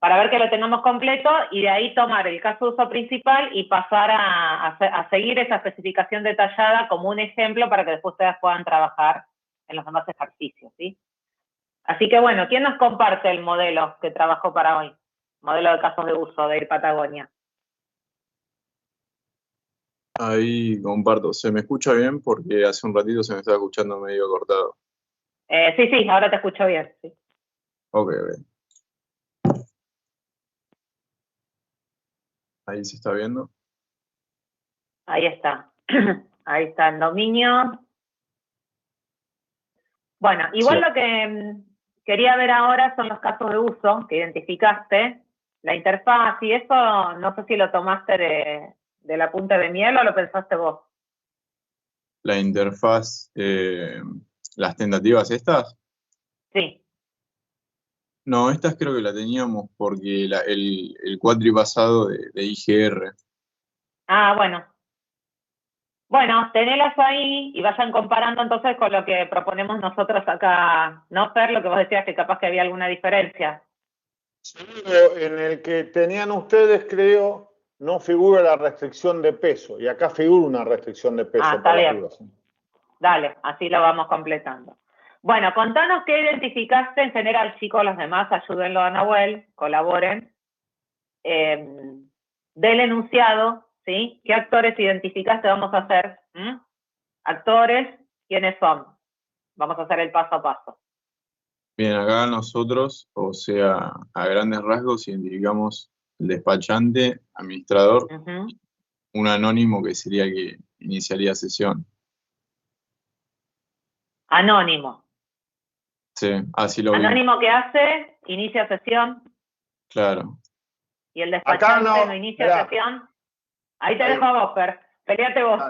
para ver que lo tengamos completo y de ahí tomar el caso de uso principal y pasar a seguir esa especificación detallada como un ejemplo para que después ustedes puedan trabajar en los demás ejercicios, ¿sí? Así que bueno, ¿quién nos comparte el modelo que trabajó para hoy? Modelo de casos de uso de Patagonia. Ahí comparto. ¿Se me escucha bien? Porque hace un ratito se me estaba escuchando medio cortado. Sí, ahora te escucho bien. Sí. Ok. Ahí se está viendo. Ahí está. Ahí está el dominio. Bueno, igual Sí. lo que quería ver ahora son los casos de uso que identificaste, la interfaz y eso, no sé si lo tomaste de la punta de miel o lo pensaste vos. La interfaz, las tentativas estas. Sí. No, estas creo que la teníamos porque el cuatri pasado de IGR. Ah, bueno. Bueno, tenelas ahí y vayan comparando entonces con lo que proponemos nosotros acá, ¿no, Fer? Lo que vos decías que capaz que había alguna diferencia. En el que tenían ustedes, creo, no figura la restricción de peso. Y acá figura una restricción de peso Está para las bien. dudas. Dale, así lo vamos completando. Bueno, contanos qué identificaste en general, chicos, los demás, ayúdenlo a Nahuel, colaboren. Del enunciado, ¿sí? ¿Qué actores identificaste? Vamos a hacer, actores, ¿quiénes son? Vamos a hacer el paso a paso. Bien, acá nosotros, o sea, a grandes rasgos, identificamos el despachante, administrador, un anónimo que sería el que iniciaría sesión. Anónimo. Sí, así lo vi. Anónimo que hace, inicia sesión. Claro. Y el despachante Acá no inicia sesión. Ahí te Ahí. dejo a vos, Fer. Peleate vos.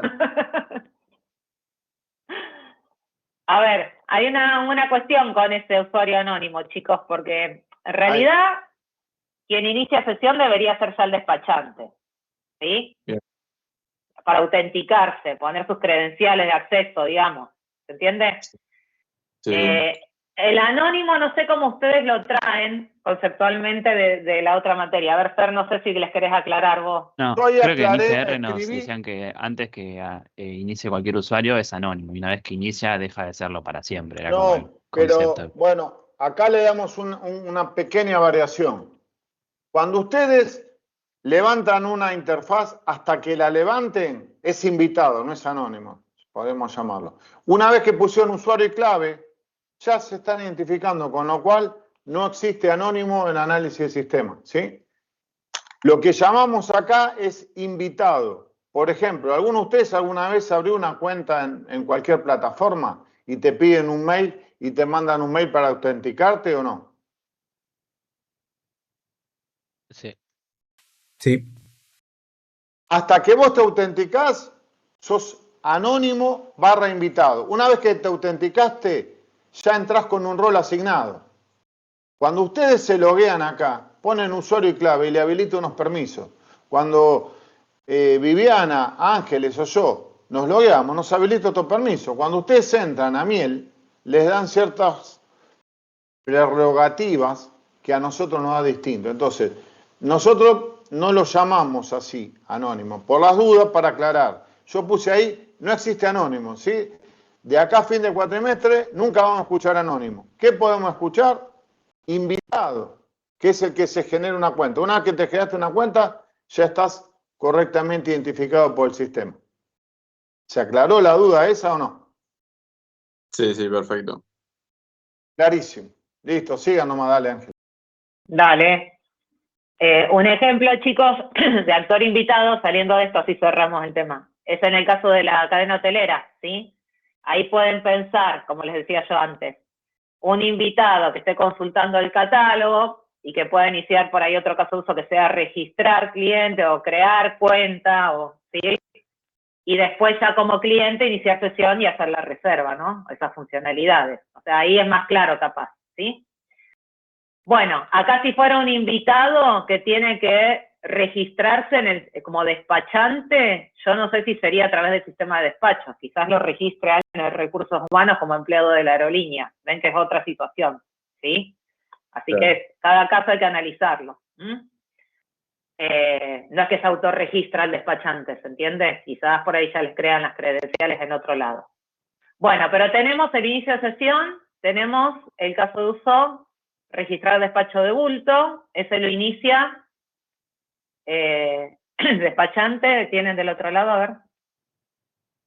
A ver, hay una cuestión con ese usuario anónimo, chicos, porque en realidad quien inicia sesión debería ser ya el despachante, ¿sí? Bien. Para autenticarse, poner sus credenciales de acceso, digamos, ¿se entiende? Sí. El anónimo no sé cómo ustedes lo traen conceptualmente de la otra materia. A ver, Fer, no sé si les querés aclarar vos. No, creo que en IGR nos decían que antes que inicie cualquier usuario es anónimo y una vez que inicia deja de serlo para siempre. Era como el concepto. Pero bueno, acá le damos una pequeña variación. Cuando ustedes levantan una interfaz, hasta que la levanten, es invitado, no es anónimo, podemos llamarlo. Una vez que pusieron usuario y clave, ya se están identificando, con lo cual no existe anónimo en análisis de sistema, ¿sí? Lo que llamamos acá es invitado. Por ejemplo, ¿alguno de ustedes alguna vez abrió una cuenta en cualquier plataforma y te piden un mail y te mandan un mail para autenticarte o no? Sí. Sí. Hasta que vos te autenticás, sos anónimo / invitado. Una vez que te autenticaste, ya entrás con un rol asignado. Cuando ustedes se loguean acá, ponen usuario y clave y le habilito unos permisos. Cuando Viviana, Ángeles o yo nos logueamos, nos habilita otro permiso. Cuando ustedes entran a Miel, les dan ciertas prerrogativas que a nosotros nos da distinto. Entonces, nosotros no lo llamamos así, anónimo. Por las dudas, para aclarar. Yo puse ahí, no existe anónimo, ¿sí? De acá a fin de cuatrimestre, nunca vamos a escuchar anónimo. ¿Qué podemos escuchar? Invitado, que es el que se genera una cuenta. Una vez que te generaste una cuenta, ya estás correctamente identificado por el sistema. ¿Se aclaró la duda esa o no? Sí, perfecto. Clarísimo. Listo, sigan nomás, dale, Ángel. Dale. Un ejemplo, chicos, de actor invitado, saliendo de esto, así cerramos el tema. Es en el caso de la cadena hotelera, ¿sí? Ahí pueden pensar, como les decía yo antes, un invitado que esté consultando el catálogo y que pueda iniciar por ahí otro caso de uso que sea registrar cliente o crear cuenta, ¿sí? Y después ya como cliente iniciar sesión y hacer la reserva, ¿no? Esas funcionalidades. O sea, ahí es más claro capaz, ¿sí? Bueno, acá si fuera un invitado que tiene que registrarse como despachante, yo no sé si sería a través del sistema de despacho, quizás lo registre alguien en recursos humanos como empleado de la aerolínea, ven que es otra situación, ¿sí? Así que cada caso hay que analizarlo. No es que se autorregistra el despachante, ¿se entiende? Quizás por ahí ya les crean las credenciales en otro lado. Bueno, pero tenemos el inicio de sesión, tenemos el caso de uso, registrar despacho de bulto, ese lo inicia el despachante, ¿tienen del otro lado? A ver.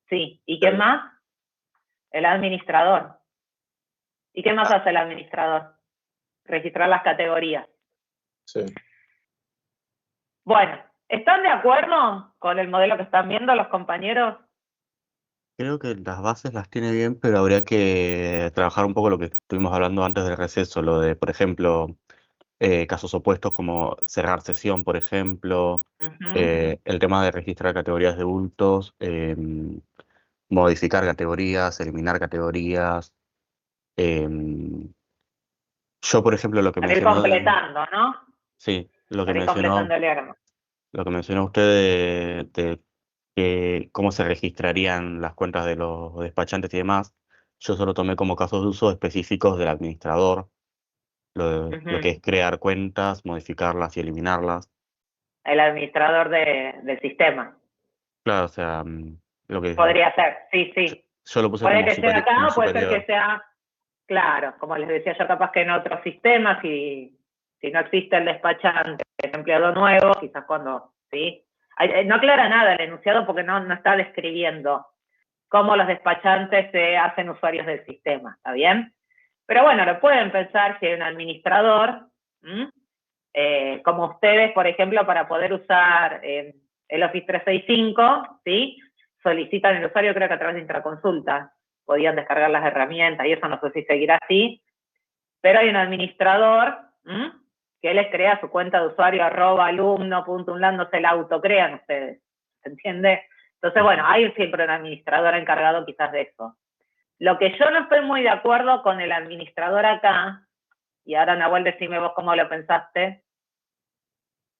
Sí, ¿y quién más? El administrador. ¿Y qué más hace el administrador? Registrar las categorías. Sí. Bueno, ¿están de acuerdo con el modelo que están viendo los compañeros? Creo que las bases las tiene bien, pero habría que trabajar un poco lo que estuvimos hablando antes del receso, lo de, por ejemplo, casos opuestos como cerrar sesión, por ejemplo, el tema de registrar categorías de bultos, modificar categorías, eliminar categorías. Yo, por ejemplo, lo que Para ir mencionó... completando, ¿no? Sí, lo que Para ir mencionó... completando el diagrama. Lo que mencionó usted de que cómo se registrarían las cuentas de los despachantes y demás, yo solo tomé como casos de uso específicos del administrador, lo que es crear cuentas, modificarlas y eliminarlas. El administrador del sistema. Claro, o sea, lo que Podría ser, sí, sí. yo lo puse Puede como que sea acá, como puede ser superior. que sea, claro, como les decía yo, capaz que en otros sistemas, si no existe el despachante, es empleado nuevo, quizás cuando, ¿sí? No aclara nada el enunciado porque no está describiendo cómo los despachantes se hacen usuarios del sistema, ¿está bien? Pero bueno, lo pueden pensar si hay un administrador, como ustedes, por ejemplo, para poder usar el Office 365, ¿sí? Solicitan el usuario, creo que a través de intraconsulta podían descargar las herramientas y eso no sé si seguirá así, pero hay un administrador que les crea su cuenta de usuario @alumno.unland, no se la autocrean ustedes, ¿se entiende? Entonces, bueno, hay siempre un administrador encargado quizás de eso. Lo que yo no estoy muy de acuerdo con el administrador acá, y ahora Nahuel, decime vos cómo lo pensaste,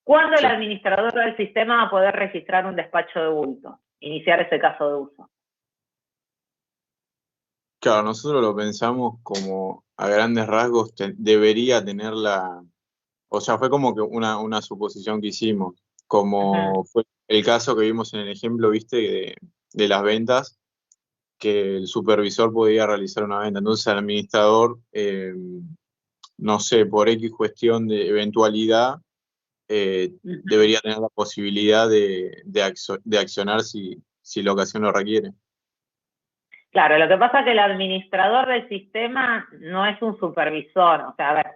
¿cuándo el administrador del sistema va a poder registrar un despacho de bulto? Iniciar ese caso de uso. Claro, nosotros lo pensamos como a grandes rasgos debería tener o sea, fue como que una suposición que hicimos, como fue el caso que vimos en el ejemplo, viste, de las ventas, que el supervisor podía realizar una venta. Entonces el administrador, no sé, por X cuestión de eventualidad, debería tener la posibilidad de accionar si la ocasión lo requiere. Claro, lo que pasa es que el administrador del sistema no es un supervisor. O sea, a ver,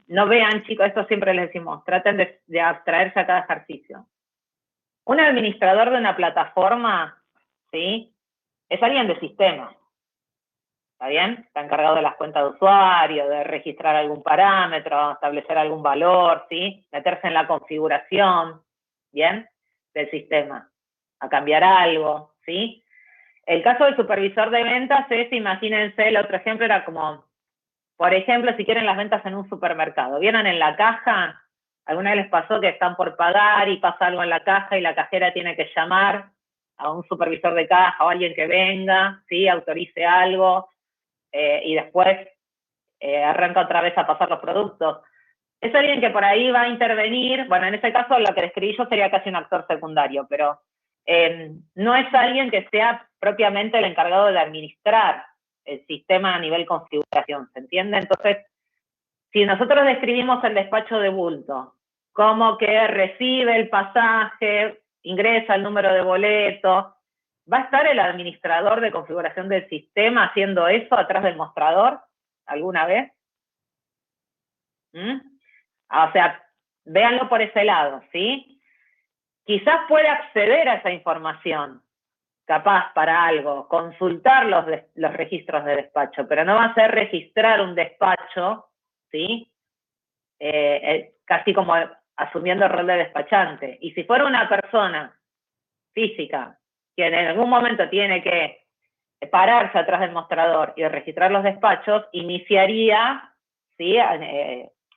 no vean, chicos, esto siempre les decimos, traten de abstraerse a cada ejercicio. Un administrador de una plataforma, ¿sí? Es alguien de sistema. ¿Está bien? Está encargado de las cuentas de usuario, de registrar algún parámetro, establecer algún valor, ¿sí? Meterse en la configuración, ¿bien? Del sistema, a cambiar algo, ¿sí? El caso del supervisor de ventas es, imagínense, el otro ejemplo era como, por ejemplo, si quieren las ventas en un supermercado. ¿Vieron en la caja? ¿Alguna vez les pasó que están por pagar y pasa algo en la caja y la cajera tiene que llamar a un supervisor de caja o a alguien que venga, ¿sí? Autorice algo y después arranca otra vez a pasar los productos? Es alguien que por ahí va a intervenir. Bueno, en ese caso lo que describí yo sería casi un actor secundario, pero no es alguien que sea propiamente el encargado de administrar el sistema a nivel configuración, ¿se entiende? Entonces, si nosotros describimos el despacho de bulto como que recibe el pasaje, ingresa el número de boleto, ¿va a estar el administrador de configuración del sistema haciendo eso atrás del mostrador alguna vez? O sea, véanlo por ese lado, ¿sí? Quizás puede acceder a esa información, capaz para algo, consultar los registros de despacho, pero no va a ser registrar un despacho, ¿sí? Casi como asumiendo el rol de despachante. Y si fuera una persona física que en algún momento tiene que pararse atrás del mostrador y registrar los despachos, iniciaría, ¿sí?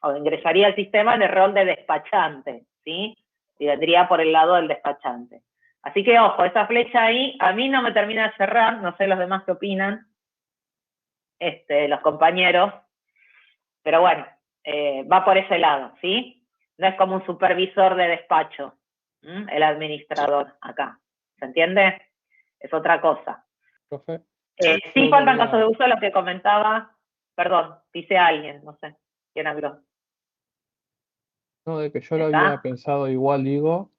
O ingresaría al sistema en el rol de despachante, ¿sí? Y vendría por el lado del despachante. Así que, ojo, esa flecha ahí a mí no me termina de cerrar, no sé los demás qué opinan, los compañeros, pero bueno, va por ese lado, ¿sí? No es como un supervisor de despacho, el administrador acá. ¿Se entiende? Es otra cosa. Profe, Sí faltan casos de uso, lo que comentaba, perdón, dice alguien, no sé quién habló. no, de que yo lo había pensado igual, digo,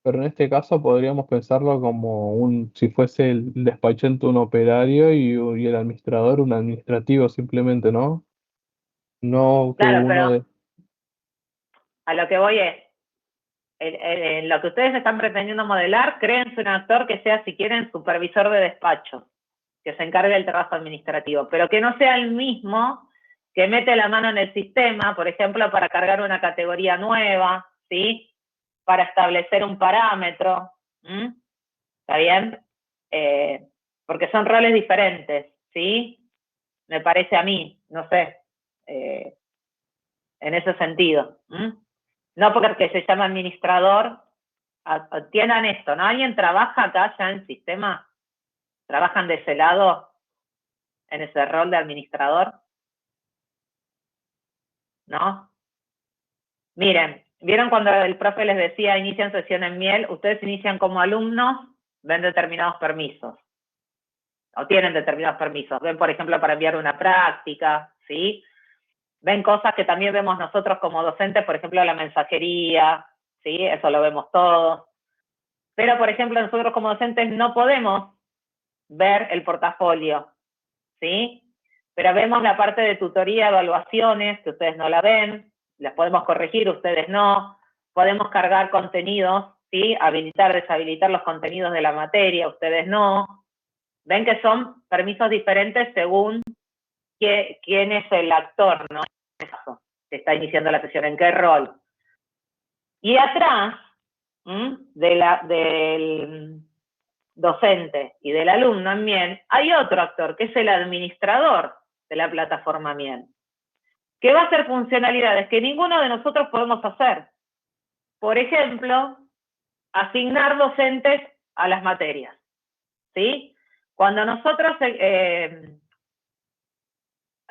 pero en este caso podríamos pensarlo como si fuese el despachante un operario y el administrador un administrativo simplemente, ¿no? No que Claro, uno pero de... a lo que voy es, lo que ustedes están pretendiendo modelar, créense un actor que sea, si quieren, supervisor de despacho, que se encargue del trabajo administrativo, pero que no sea el mismo que mete la mano en el sistema, por ejemplo, para cargar una categoría nueva, ¿sí? Para establecer un parámetro, ¿está bien? Porque son roles diferentes, ¿sí? Me parece a mí, no sé, en ese sentido. No porque se llama administrador, atiendan esto, ¿no? ¿Alguien trabaja acá ya en sistema? ¿Trabajan de ese lado, en ese rol de administrador? ¿No? Miren, ¿vieron cuando el profe les decía inician sesión en miel? Ustedes inician como alumnos, ven determinados permisos. O tienen determinados permisos. Ven, por ejemplo, para enviar una práctica, ¿sí? Ven cosas que también vemos nosotros como docentes, por ejemplo, la mensajería, ¿sí? Eso lo vemos todos. Pero, por ejemplo, nosotros como docentes no podemos ver el portafolio, ¿sí? Pero vemos la parte de tutoría, evaluaciones, que ustedes no la ven, las podemos corregir, ustedes no, podemos cargar contenidos, ¿sí? Habilitar, deshabilitar los contenidos de la materia, ustedes no. Ven que son permisos diferentes según quién es el actor, ¿no? Que está iniciando la sesión, en qué rol. Y atrás del docente y del alumno en Miel, hay otro actor, que es el administrador de la plataforma Miel, que va a hacer funcionalidades que ninguno de nosotros podemos hacer. Por ejemplo, asignar docentes a las materias, ¿sí? Cuando nosotros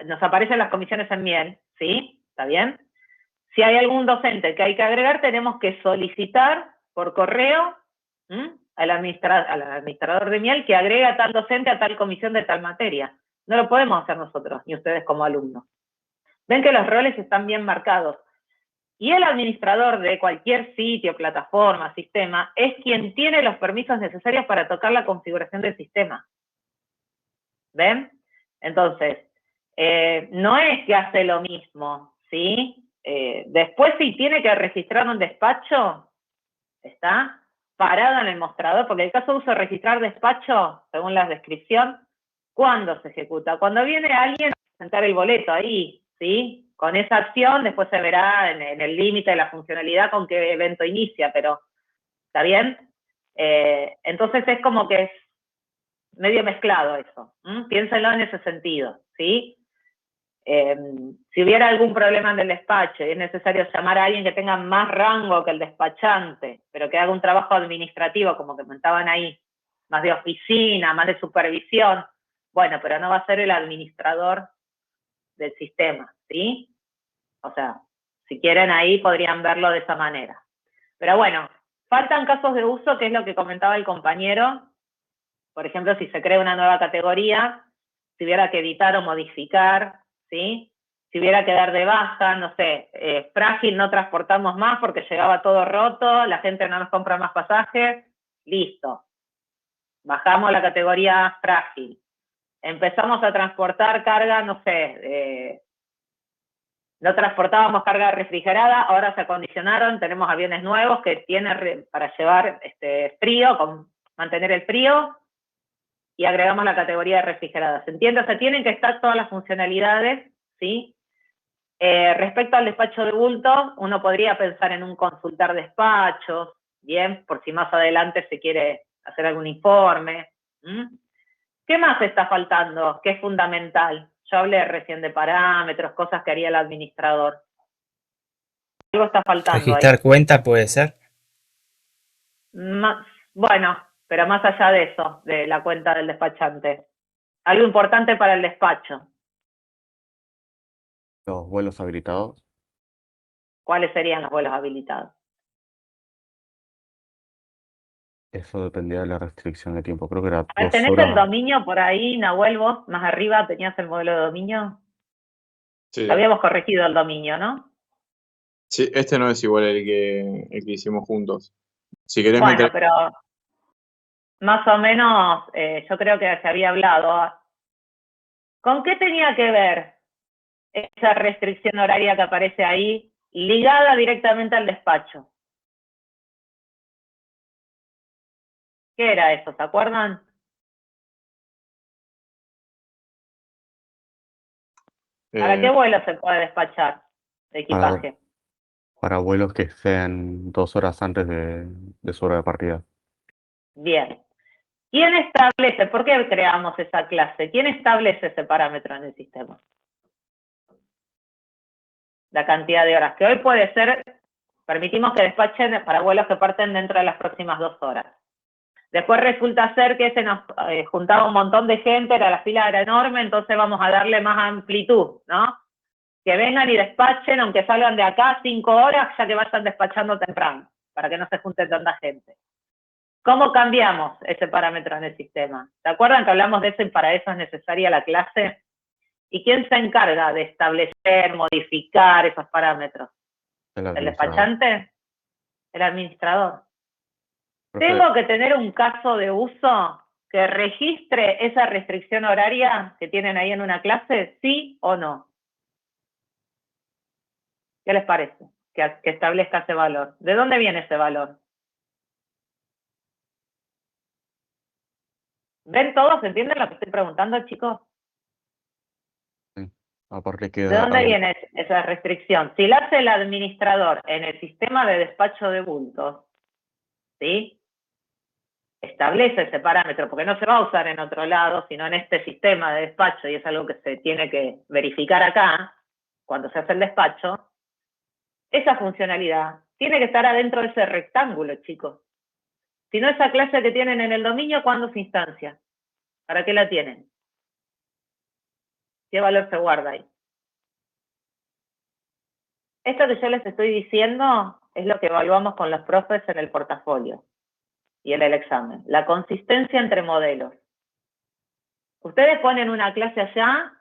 nos aparecen las comisiones en Miel, ¿sí? ¿Está bien? Si hay algún docente que hay que agregar, tenemos que solicitar por correo al administrador de Miel que agregue a tal docente a tal comisión de tal materia. No lo podemos hacer nosotros, ni ustedes como alumnos. Ven que los roles están bien marcados. Y el administrador de cualquier sitio, plataforma, sistema, es quien tiene los permisos necesarios para tocar la configuración del sistema. ¿Ven? Entonces, no es que hace lo mismo, ¿sí? Después, si tiene que registrar un despacho, está parado en el mostrador, porque el caso de uso de registrar despacho, según la descripción, ¿cuándo se ejecuta? Cuando viene alguien a presentar el boleto ahí, ¿sí? Con esa acción después se verá en el límite de la funcionalidad con qué evento inicia, pero ¿está bien? Entonces es como que es medio mezclado eso. Piénsenlo en ese sentido, ¿sí? Si hubiera algún problema en el despacho y es necesario llamar a alguien que tenga más rango que el despachante, pero que haga un trabajo administrativo, como que comentaban ahí, más de oficina, más de supervisión, bueno, pero no va a ser el administrador del sistema, ¿sí? O sea, si quieren ahí podrían verlo de esa manera. Pero bueno, faltan casos de uso, que es lo que comentaba el compañero. Por ejemplo, si se crea una nueva categoría, si hubiera que editar o modificar, ¿sí? Si hubiera que dar de baja, no sé, frágil no transportamos más porque llegaba todo roto, la gente no nos compra más pasajes, listo. Bajamos la categoría frágil. Empezamos a transportar carga, no sé, no transportábamos carga refrigerada, ahora se acondicionaron, tenemos aviones nuevos que tienen para llevar frío, mantener el frío, y agregamos la categoría de refrigerada. ¿Se entiende? O sea, tienen que estar todas las funcionalidades, ¿sí? Respecto al despacho de bulto, uno podría pensar en un consultar despachos, bien, por si más adelante se quiere hacer algún informe. ¿Qué más está faltando? ¿Qué es fundamental? Yo hablé recién de parámetros, cosas que haría el administrador. Algo está faltando. ¿Registrar ahí. cuenta puede ser? Bueno, pero más allá de eso, de la cuenta del despachante. Algo importante para el despacho. Los vuelos habilitados. ¿Cuáles serían los vuelos habilitados? Eso dependía de la restricción de tiempo. Creo que era A ver, 2 ¿tenés el horas. dominio por ahí, Nahuel, vos? Más arriba tenías el modelo de dominio. Sí. Habíamos corregido el dominio, ¿no? Sí, este no es igual el que hicimos juntos. Si querés Bueno, meter... pero más o menos yo creo que se había hablado. ¿Con qué tenía que ver esa restricción horaria que aparece ahí, ligada directamente al despacho? ¿Qué era eso? ¿Se acuerdan? ¿Para qué vuelo se puede despachar de equipaje? Para vuelos que estén 2 horas antes de su hora de partida. Bien. ¿Quién establece, por qué creamos esa clase? ¿Quién establece ese parámetro en el sistema? La cantidad de horas, que hoy puede ser, permitimos que despachen para vuelos que parten dentro de las próximas 2 horas. Después resulta ser que se nos juntaba un montón de gente, la fila era enorme, entonces vamos a darle más amplitud, ¿no? Que vengan y despachen, aunque salgan de acá 5 horas, ya que vayan despachando temprano, para que no se junte tanta gente. ¿Cómo cambiamos ese parámetro en el sistema? ¿Se acuerdan que hablamos de eso y para eso es necesaria la clase? ¿Y quién se encarga de establecer, modificar esos parámetros? ¿El despachante? ¿El administrador? ¿Tengo que tener un caso de uso que registre esa restricción horaria que tienen ahí en una clase? ¿Sí o no? ¿Qué les parece? Que establezca ese valor. ¿De dónde viene ese valor? ¿Ven todos? ¿Entienden lo que estoy preguntando, chicos? Sí. Aparte queda ¿De dónde viene esa restricción? Si la hace el administrador en el sistema de despacho de bultos, ¿sí? Establece ese parámetro, porque no se va a usar en otro lado, sino en este sistema de despacho, y es algo que se tiene que verificar acá, cuando se hace el despacho. Esa funcionalidad tiene que estar adentro de ese rectángulo, chicos. Si no, esa clase que tienen en el dominio, ¿cuándo se instancia? ¿Para qué la tienen? ¿Qué valor se guarda ahí? Esto que yo les estoy diciendo es lo que evaluamos con los profes en el portafolio y en el examen. La consistencia entre modelos. Ustedes ponen una clase allá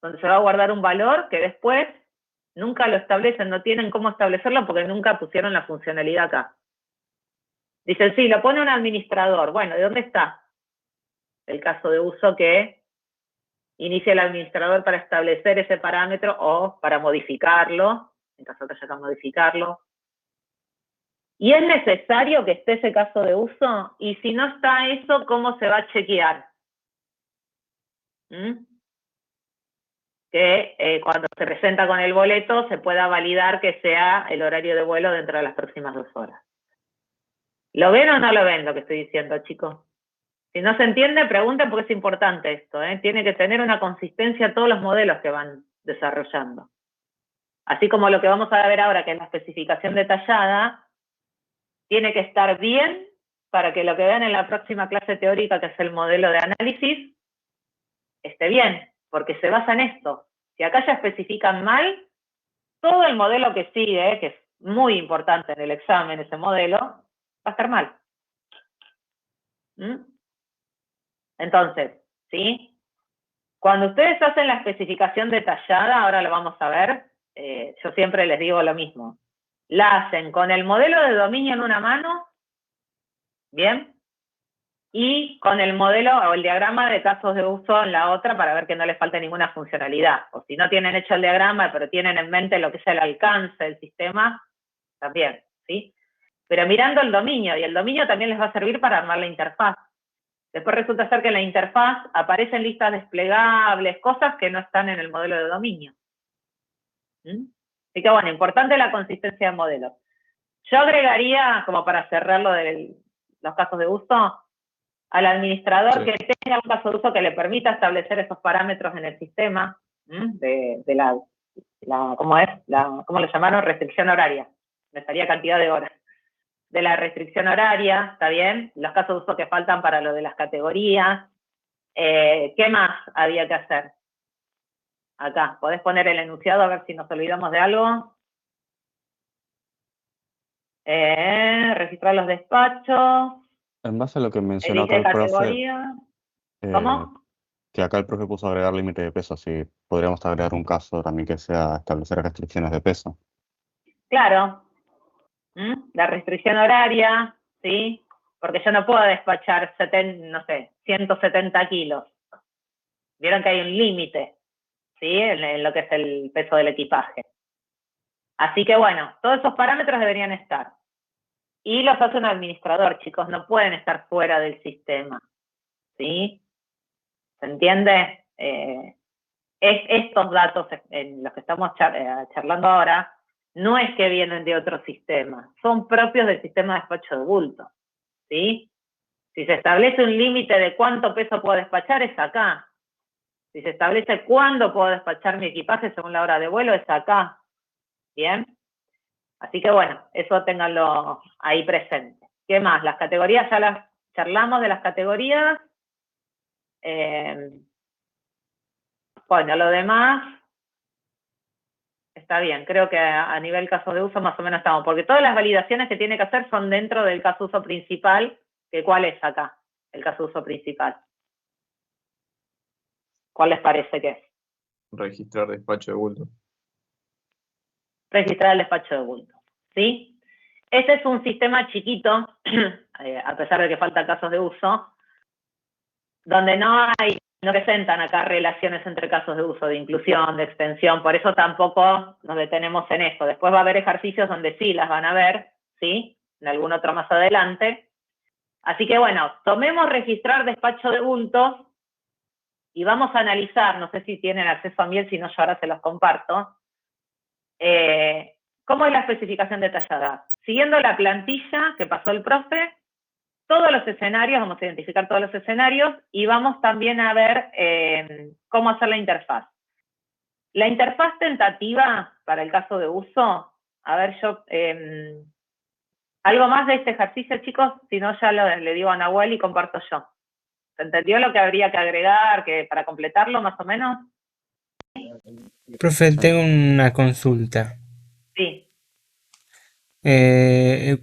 donde se va a guardar un valor que después nunca lo establecen, no tienen cómo establecerlo porque nunca pusieron la funcionalidad acá. Dicen, sí, lo pone un administrador. Bueno, ¿de dónde está el caso de uso que inicia el administrador para establecer ese parámetro o para modificarlo, en caso que haya que modificarlo? Y es necesario que esté ese caso de uso, y si no está eso, ¿cómo se va a chequear? Que cuando se presenta con el boleto se pueda validar que sea el horario de vuelo dentro de las próximas 2 horas. ¿Lo ven o no lo ven lo que estoy diciendo, chicos? Si no se entiende, pregunten porque es importante esto, ¿eh? Tiene que tener una consistencia todos los modelos que van desarrollando. Así como lo que vamos a ver ahora, que es la especificación detallada, tiene que estar bien para que lo que vean en la próxima clase teórica, que es el modelo de análisis, esté bien, porque se basa en esto. Si acá ya especifican mal, todo el modelo que sigue, que es muy importante en el examen, ese modelo, va a estar mal. Entonces, ¿sí? Cuando ustedes hacen la especificación detallada, ahora lo vamos a ver, yo siempre les digo lo mismo. La hacen con el modelo de dominio en una mano, ¿bien? Y con el modelo o el diagrama de casos de uso en la otra para ver que no les falte ninguna funcionalidad. O si no tienen hecho el diagrama, pero tienen en mente lo que es el alcance del sistema, también, ¿sí? Pero mirando el dominio, y el dominio también les va a servir para armar la interfaz. Después resulta ser que en la interfaz aparecen listas desplegables, cosas que no están en el modelo de dominio. Así que bueno, importante la consistencia del modelo. Yo agregaría, como para cerrar lo de los casos de uso, al administrador que tenga un caso de uso que le permita establecer esos parámetros en el sistema de ¿cómo es? ¿Cómo lo llamaron? Restricción horaria. Me estaría cantidad de horas. De la restricción horaria, ¿está bien? Los casos de uso que faltan para lo de las categorías. ¿Qué más había que hacer? Acá, ¿podés poner el enunciado a ver si nos olvidamos de algo? Registrar los despachos. En base a lo que mencionó acá Elige el profe, categoría. ¿Cómo? que acá el profe puso agregar límite de peso, sí, podríamos agregar un caso también que sea establecer restricciones de peso. Claro. La restricción horaria, ¿sí? Porque yo no puedo despachar 170 kilos. Vieron que hay un límite, ¿sí? En lo que es el peso del equipaje. Así que bueno, todos esos parámetros deberían estar. Y los hace un administrador, chicos, no pueden estar fuera del sistema, ¿sí? ¿Se entiende? Estos datos en los que estamos charlando ahora, no es que vienen de otro sistema, son propios del sistema de despacho de bulto, ¿sí? Si se establece un límite de cuánto peso puedo despachar, es acá. Si se establece cuándo puedo despachar mi equipaje según la hora de vuelo, es acá. ¿Bien? Así que bueno, eso ténganlo ahí presente. ¿Qué más? Las categorías, ya las charlamos de las categorías. Bueno, lo demás está bien. Creo que a nivel caso de uso más o menos estamos, porque todas las validaciones que tiene que hacer son dentro del caso de uso principal, que ¿cuál es acá? El caso de uso principal. ¿Cuál les parece que es? Registrar despacho de bulto. Registrar el despacho de bulto, ¿sí? Ese es un sistema chiquito, a pesar de que faltan casos de uso, donde no presentan acá relaciones entre casos de uso, de inclusión, de extensión, por eso tampoco nos detenemos en eso. Después va a haber ejercicios donde sí las van a ver, ¿sí? En algún otro más adelante. Así que bueno, tomemos registrar despacho de bultos y vamos a analizar, no sé si tienen acceso a Miel, si no yo ahora se los comparto, ¿cómo es la especificación detallada? Siguiendo la plantilla que pasó el profe, todos los escenarios, vamos a identificar todos los escenarios y vamos también a ver cómo hacer la interfaz. La interfaz tentativa para el caso de uso, a ver yo, algo más de este ejercicio, chicos, si no ya le digo a Nahuel y comparto yo. ¿Se entendió lo que habría que agregar para completarlo más o menos? Profe, tengo una consulta. Sí.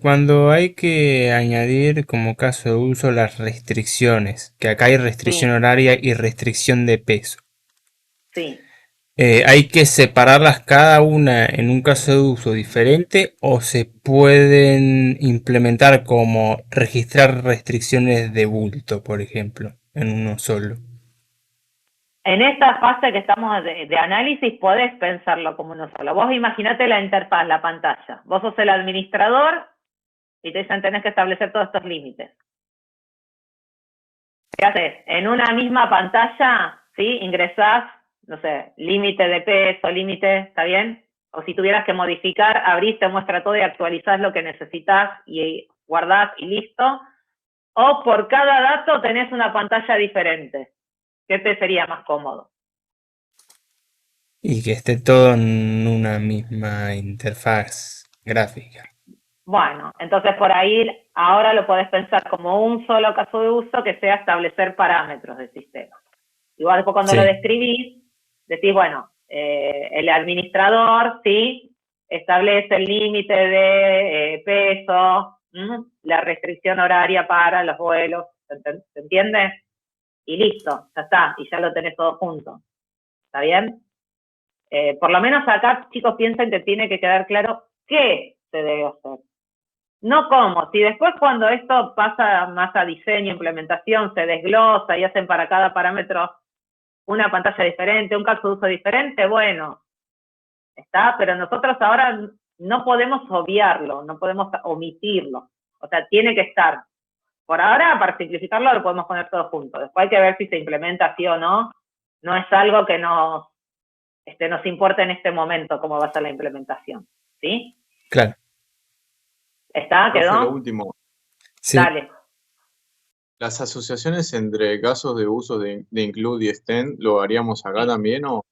Cuando hay que añadir como caso de uso las restricciones, que acá hay restricción horaria y restricción de peso. Sí. ¿Hay que separarlas cada una en un caso de uso diferente o se pueden implementar como registrar restricciones de bulto, por ejemplo, en uno solo? En esta fase que estamos de análisis podés pensarlo como uno solo. Vos imaginate la interfaz, la pantalla. Vos sos el administrador y te dicen tenés que establecer todos estos límites. ¿Qué haces? En una misma pantalla, ¿sí? Ingresás, no sé, límite de peso, límite, ¿está bien? O si tuvieras que modificar, abrís, te muestra todo y actualizás lo que necesitas y guardás y listo. O por cada dato tenés una pantalla diferente. ¿Qué te sería más cómodo? Y que esté todo en una misma interfaz gráfica. Bueno, entonces por ahí ahora lo podés pensar como un solo caso de uso que sea establecer parámetros del sistema. Igual después cuando lo describís, decís, bueno, el administrador, sí, establece el límite de peso, la restricción horaria para los vuelos, ¿se entiende? Y listo, ya está, y ya lo tenés todo junto. ¿Está bien? Por lo menos acá, chicos, piensen que tiene que quedar claro qué se debe hacer. No cómo. Si después cuando esto pasa más a diseño, implementación, se desglosa y hacen para cada parámetro una pantalla diferente, un caso de uso diferente, bueno, está, pero nosotros ahora no podemos obviarlo, no podemos omitirlo. O sea, tiene que estar. Por ahora, para simplificarlo, lo podemos poner todo junto. Después hay que ver si se implementa así o no. No es algo que nos importa en este momento cómo va a ser la implementación. ¿Sí? Claro. ¿Está? ¿Quedó? Lo último. Sí. Dale. ¿Las asociaciones entre casos de uso de include y extend lo haríamos acá también o?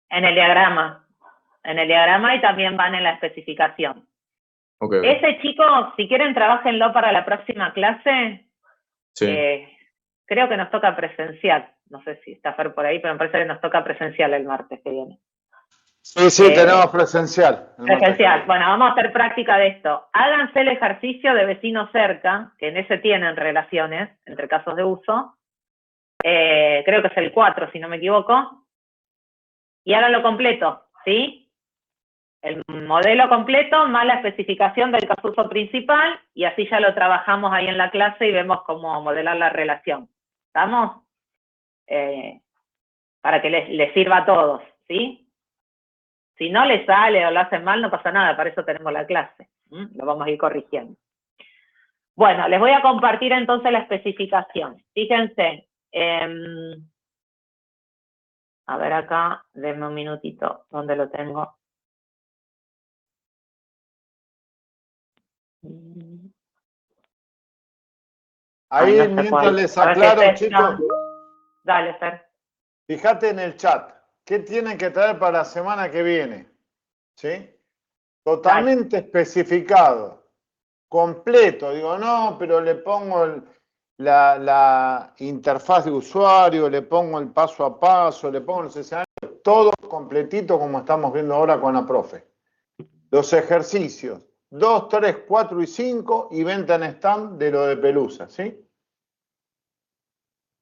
En el diagrama. En el diagrama y también van en la especificación. Okay. Ese chico, si quieren, trabajenlo para la próxima clase. Sí. Creo que nos toca presencial. No sé si está Fer por ahí, pero me parece que nos toca presencial el martes que viene. Sí, tenemos presencial. Presencial. Bueno, vamos a hacer práctica de esto. Háganse el ejercicio de vecinos cerca, que en ese tienen relaciones entre casos de uso. Creo que es el 4, si no me equivoco. Y háganlo completo, ¿sí? El modelo completo más la especificación del caso de uso principal, y así ya lo trabajamos ahí en la clase y vemos cómo modelar la relación. ¿Estamos? Para que les sirva a todos, ¿sí? Si no les sale o lo hacen mal, no pasa nada, para eso tenemos la clase. Lo vamos a ir corrigiendo. Bueno, les voy a compartir entonces la especificación. Fíjense, a ver acá, denme un minutito, ¿dónde lo tengo? Ahí, no mientras les aclaro, chicos. Dale, Fer. Fíjate en el chat. ¿Qué tienen que traer para la semana que viene? ¿Sí? Totalmente especificado. Completo. Digo, no, pero le pongo la interfaz de usuario, le pongo el paso a paso, le pongo los escenarios, todo completito como estamos viendo ahora con la profe. Los ejercicios 2, 3, 4 y 5 y venta en stand de lo de Pelusa, ¿sí?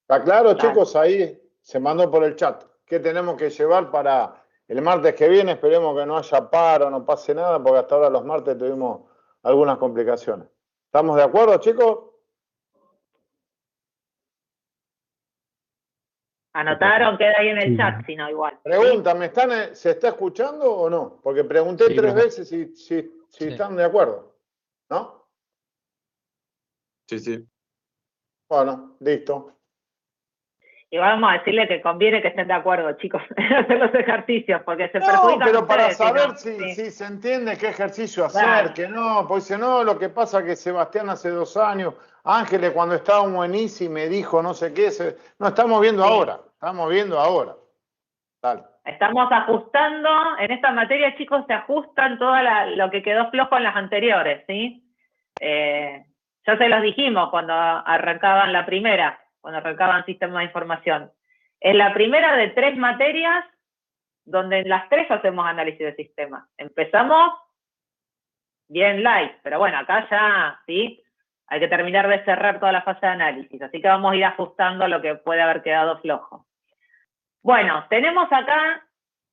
¿Está claro, chicos? Ahí se mandó por el chat. ¿Qué tenemos que llevar para el martes que viene? Esperemos que no haya paro, no pase nada, porque hasta ahora los martes tuvimos algunas complicaciones. ¿Estamos de acuerdo, chicos? Anotaron, queda ahí en el chat, si no, igual. Pregunta, ¿se está escuchando o no? Porque pregunté 3 veces si están de acuerdo, ¿no? Sí. Bueno, listo. Y vamos a decirle que conviene que estén de acuerdo, chicos, en hacer los ejercicios, porque se perjudican. No, pero para ustedes, saber si se entiende qué ejercicio hacer, que no, porque si no, lo que pasa es que Sebastián hace 2 años, Ángeles cuando estaba en Buenici me dijo no sé qué, no, estamos viendo ahora. Dale. Estamos ajustando, en esta materia, chicos, se ajustan todo lo que quedó flojo en las anteriores, ¿sí? Ya se los dijimos cuando arrancaban la primera, cuando arrancaban Sistema de Información. Es la primera de 3 materias donde en las 3 hacemos análisis de sistemas. Empezamos bien light, pero bueno, acá ya, ¿sí? Hay que terminar de cerrar toda la fase de análisis, así que vamos a ir ajustando lo que puede haber quedado flojo. Bueno, tenemos acá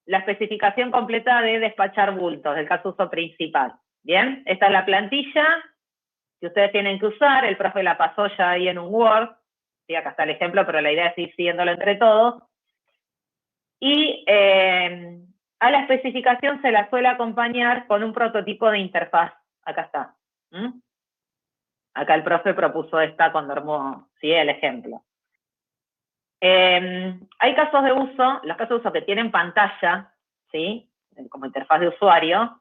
la especificación completa de despachar bultos, del caso uso principal. Bien, esta es la plantilla que ustedes tienen que usar, el profe la pasó ya ahí en un Word, sí, acá está el ejemplo, pero la idea es ir siguiéndolo entre todos. Y a la especificación se la suele acompañar con un prototipo de interfaz. Acá está. Acá el profe propuso esta cuando armó, ¿sí?, el ejemplo. Hay casos de uso, los casos de uso que tienen pantalla, ¿sí?, como interfaz de usuario,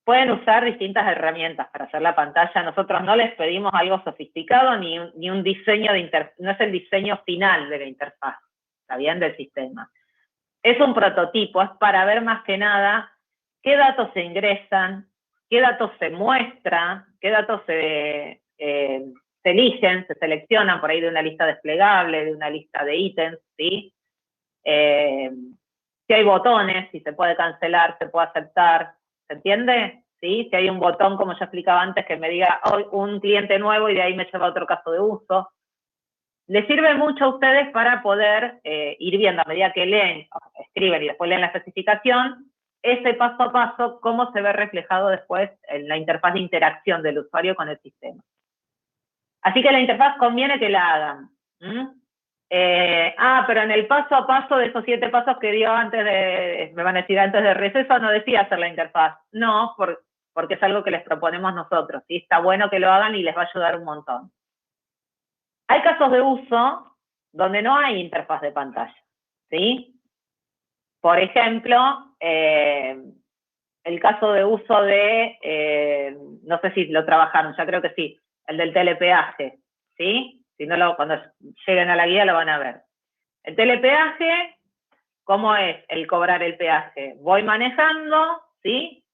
pueden usar distintas herramientas para hacer la pantalla. Nosotros no les pedimos algo sofisticado ni un diseño de interfaz, no es el diseño final de la interfaz, ¿está bien?, del sistema. Es un prototipo, es para ver más que nada qué datos se ingresan, qué datos se muestran, qué datos se eligen, se seleccionan por ahí de una lista desplegable, de una lista de ítems, ¿sí? Si hay botones, si se puede cancelar, se puede aceptar, ¿se entiende? ¿Sí? Si hay un botón, como ya explicaba antes, que me diga un cliente nuevo y de ahí me lleva a otro caso de uso. Les sirve mucho a ustedes para poder ir viendo, a medida que leen, escriben y después leen la especificación, ese paso a paso, cómo se ve reflejado después en la interfaz de interacción del usuario con el sistema. Así que la interfaz conviene que la hagan. Pero en el paso a paso de esos 7 pasos que dio antes me van a decir antes de receso, no decía hacer la interfaz. No, porque es algo que les proponemos nosotros, ¿sí? Está bueno que lo hagan y les va a ayudar un montón. Hay casos de uso donde no hay interfaz de pantalla, ¿sí? Por ejemplo, el caso de uso de, no sé si lo trabajaron, ya creo que sí, el del telepeaje, ¿sí? Si no, cuando lleguen a la guía lo van a ver. El telepeaje, ¿cómo es el cobrar el peaje? Voy manejando, ¿sí?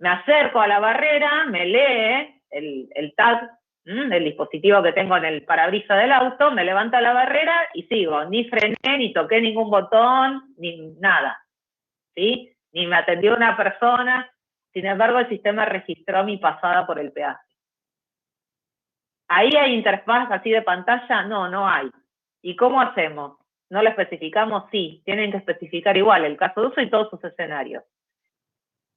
Me acerco a la barrera, me lee el tag, el dispositivo que tengo en el parabrisas del auto, me levanta la barrera y sigo. Ni frené, ni toqué ningún botón, ni nada, ¿sí? ni me atendió una persona, sin embargo el sistema registró mi pasada por el peaje. ¿Ahí hay interfaz así de pantalla? No, no hay. ¿Y cómo hacemos? ¿No lo especificamos? Sí, tienen que especificar igual el caso de uso y todos sus escenarios.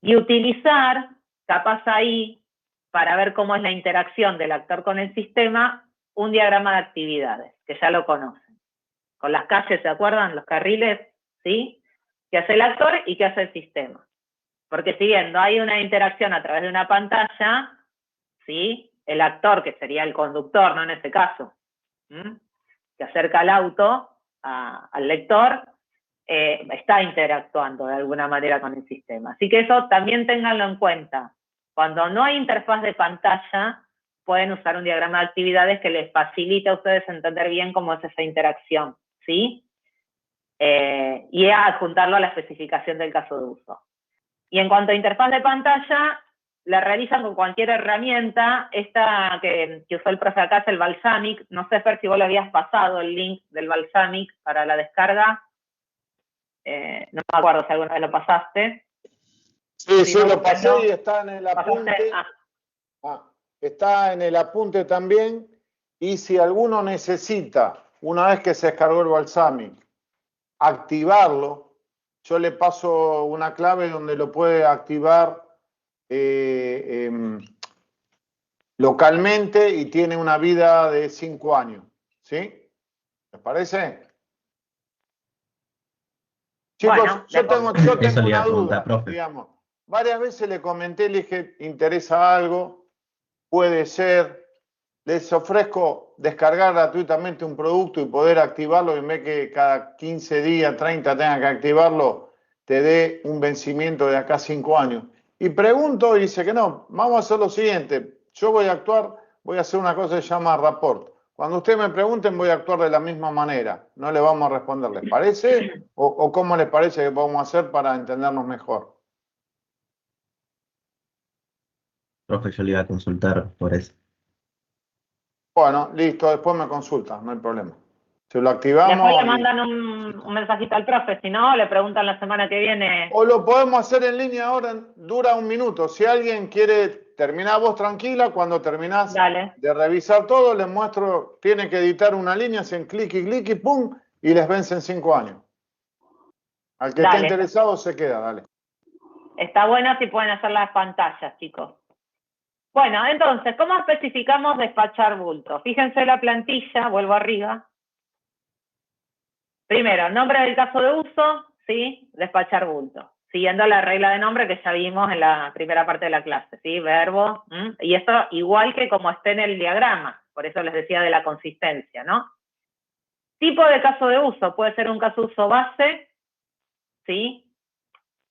Y utilizar, capaz ahí, para ver cómo es la interacción del actor con el sistema, un diagrama de actividades, que ya lo conocen. Con las calles, ¿se acuerdan? Los carriles, ¿sí? ¿Qué hace el actor y qué hace el sistema? Porque si bien no hay una interacción a través de una pantalla, ¿sí? El actor, que sería el conductor, ¿no? En este caso, que acerca el auto al lector, está interactuando de alguna manera con el sistema. Así que eso también ténganlo en cuenta. Cuando no hay interfaz de pantalla, pueden usar un diagrama de actividades que les facilite a ustedes entender bien cómo es esa interacción, ¿sí? Y adjuntarlo a la especificación del caso de uso. Y en cuanto a interfaz de pantalla, la realizan con cualquier herramienta. Esta que usó el profe acá es el Balsamiq. No sé, Fer, si vos le habías pasado el link del Balsamiq para la descarga. No me acuerdo si alguna vez lo pasaste. Sí, sí, lo pasé y está en el apunte. Está en el apunte también. Y si alguno necesita, una vez que se descargó el Balsamiq, activarlo, yo le paso una clave donde lo puede activar localmente y tiene una vida de 5 años. ¿Sí? ¿Les parece? Chicos, bueno, yo tengo una duda, digamos. Varias veces le comenté, le dije, interesa algo, puede ser, les ofrezco descargar gratuitamente un producto y poder activarlo, y en vez que cada 15 días, 30 tenga que activarlo, te dé un vencimiento de acá 5 años. Y pregunto y dice que no, vamos a hacer lo siguiente, yo voy a actuar, voy a hacer una cosa que se llama rapport. Cuando ustedes me pregunten, voy a actuar de la misma manera. No le vamos a responder. ¿Les parece? ¿O cómo les parece que vamos a hacer para entendernos mejor? Profe, yo le iba a consultar por eso. Bueno, listo. Después me consultan. No hay problema. Si lo activamos... Después le mandan un mensajito al profe. Si no, le preguntan la semana que viene. O lo podemos hacer en línea ahora. Dura 1 minuto. Si alguien quiere... Terminá vos tranquila, cuando terminás de revisar todo, les muestro, tiene que editar una línea, hacen clic y pum, y les vencen 5 años. Al que esté interesado se queda, dale. Está bueno si pueden hacer las pantallas, chicos. Bueno, entonces, ¿cómo especificamos despachar bulto? Fíjense la plantilla, vuelvo arriba. Primero, nombre del caso de uso, ¿sí? Despachar bulto. Siguiendo la regla de nombre que ya vimos en la primera parte de la clase, ¿sí? Verbo, y esto igual que como esté en el diagrama, por eso les decía de la consistencia, ¿no? Tipo de caso de uso, puede ser un caso de uso base, ¿sí?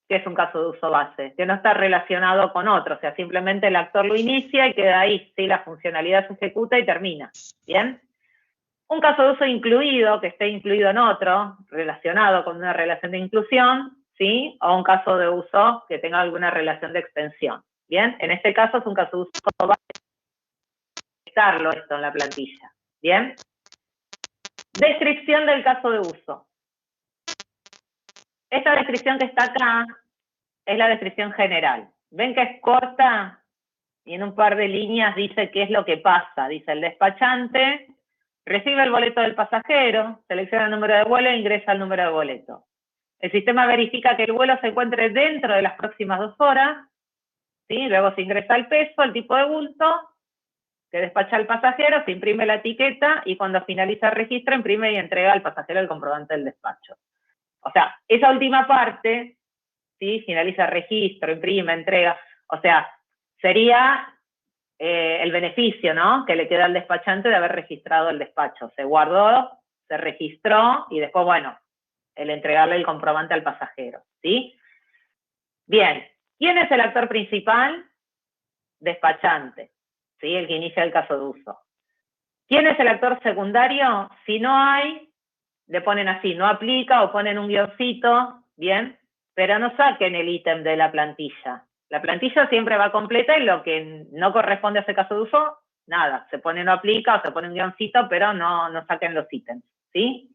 ¿Qué es un caso de uso base? Que no está relacionado con otro, o sea, simplemente el actor lo inicia y queda ahí, ¿sí? La funcionalidad se ejecuta y termina, ¿bien? Un caso de uso incluido, que esté incluido en otro, relacionado con una relación de inclusión, ¿sí? O un caso de uso que tenga alguna relación de extensión. ¿Bien? En este caso es un caso de uso base. Esto en la plantilla. ¿Bien? Descripción del caso de uso. Esta descripción que está acá es la descripción general. ¿Ven que es corta? Y en un par de líneas dice qué es lo que pasa. Dice el despachante recibe el boleto del pasajero, selecciona el número de vuelo e ingresa el número de boleto. El sistema verifica que el vuelo se encuentre dentro de las próximas 2 horas, ¿sí? Luego se ingresa el peso, el tipo de bulto, que despacha al pasajero, se imprime la etiqueta y cuando finaliza el registro imprime y entrega al pasajero el comprobante del despacho. O sea, esa última parte, ¿sí? Finaliza el registro, imprime, entrega, o sea, sería el beneficio, ¿no? Que le queda al despachante de haber registrado el despacho. Se guardó, se registró y después, bueno, el entregarle el comprobante al pasajero, ¿sí? Bien, ¿quién es el actor principal? Despachante, ¿sí? El que inicia el caso de uso. ¿Quién es el actor secundario? Si no hay, le ponen así, no aplica o ponen un guioncito, ¿bien? Pero no saquen el ítem de la plantilla. La plantilla siempre va completa y lo que no corresponde a ese caso de uso, nada. Se pone no aplica o se pone un guioncito, pero no saquen los ítems, ¿sí?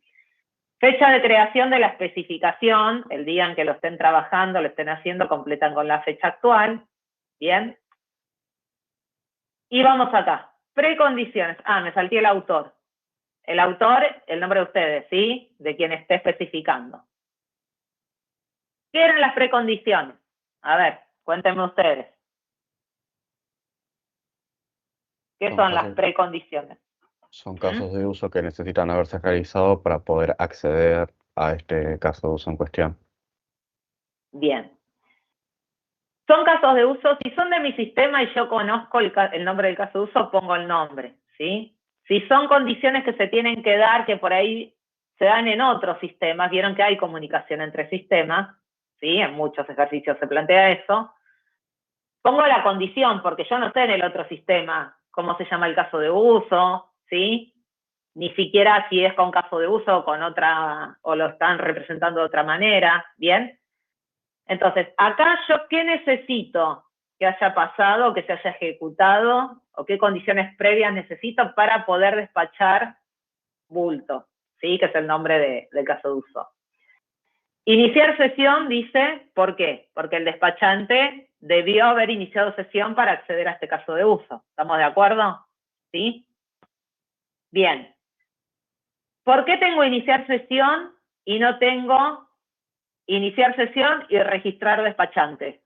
Fecha de creación de la especificación, el día en que lo estén trabajando, lo estén haciendo, completan con la fecha actual. Bien. Y vamos acá. Precondiciones. Me salté el autor. El autor, el nombre de ustedes, ¿sí? De quien esté especificando. ¿Qué eran las precondiciones? A ver, cuéntenme ustedes. ¿Qué son las precondiciones? Son casos de uso que necesitan haberse realizado para poder acceder a este caso de uso en cuestión. Bien. Son casos de uso, si son de mi sistema y yo conozco el nombre del caso de uso, pongo el nombre, ¿sí? Si son condiciones que se tienen que dar, que por ahí se dan en otros sistemas, vieron que hay comunicación entre sistemas, ¿sí? En muchos ejercicios se plantea eso. Pongo la condición, porque yo no sé en el otro sistema cómo se llama el caso de uso, ¿sí? Ni siquiera si es con caso de uso o con otra, o lo están representando de otra manera, ¿bien? Entonces, acá yo, ¿qué necesito que haya pasado, que se haya ejecutado, o qué condiciones previas necesito para poder despachar bulto? ¿Sí? Que es el nombre del caso de uso. Iniciar sesión dice, ¿por qué? Porque el despachante debió haber iniciado sesión para acceder a este caso de uso. ¿Estamos de acuerdo? ¿Sí? Bien. ¿Por qué tengo iniciar sesión y no tengo iniciar sesión y registrar despachante?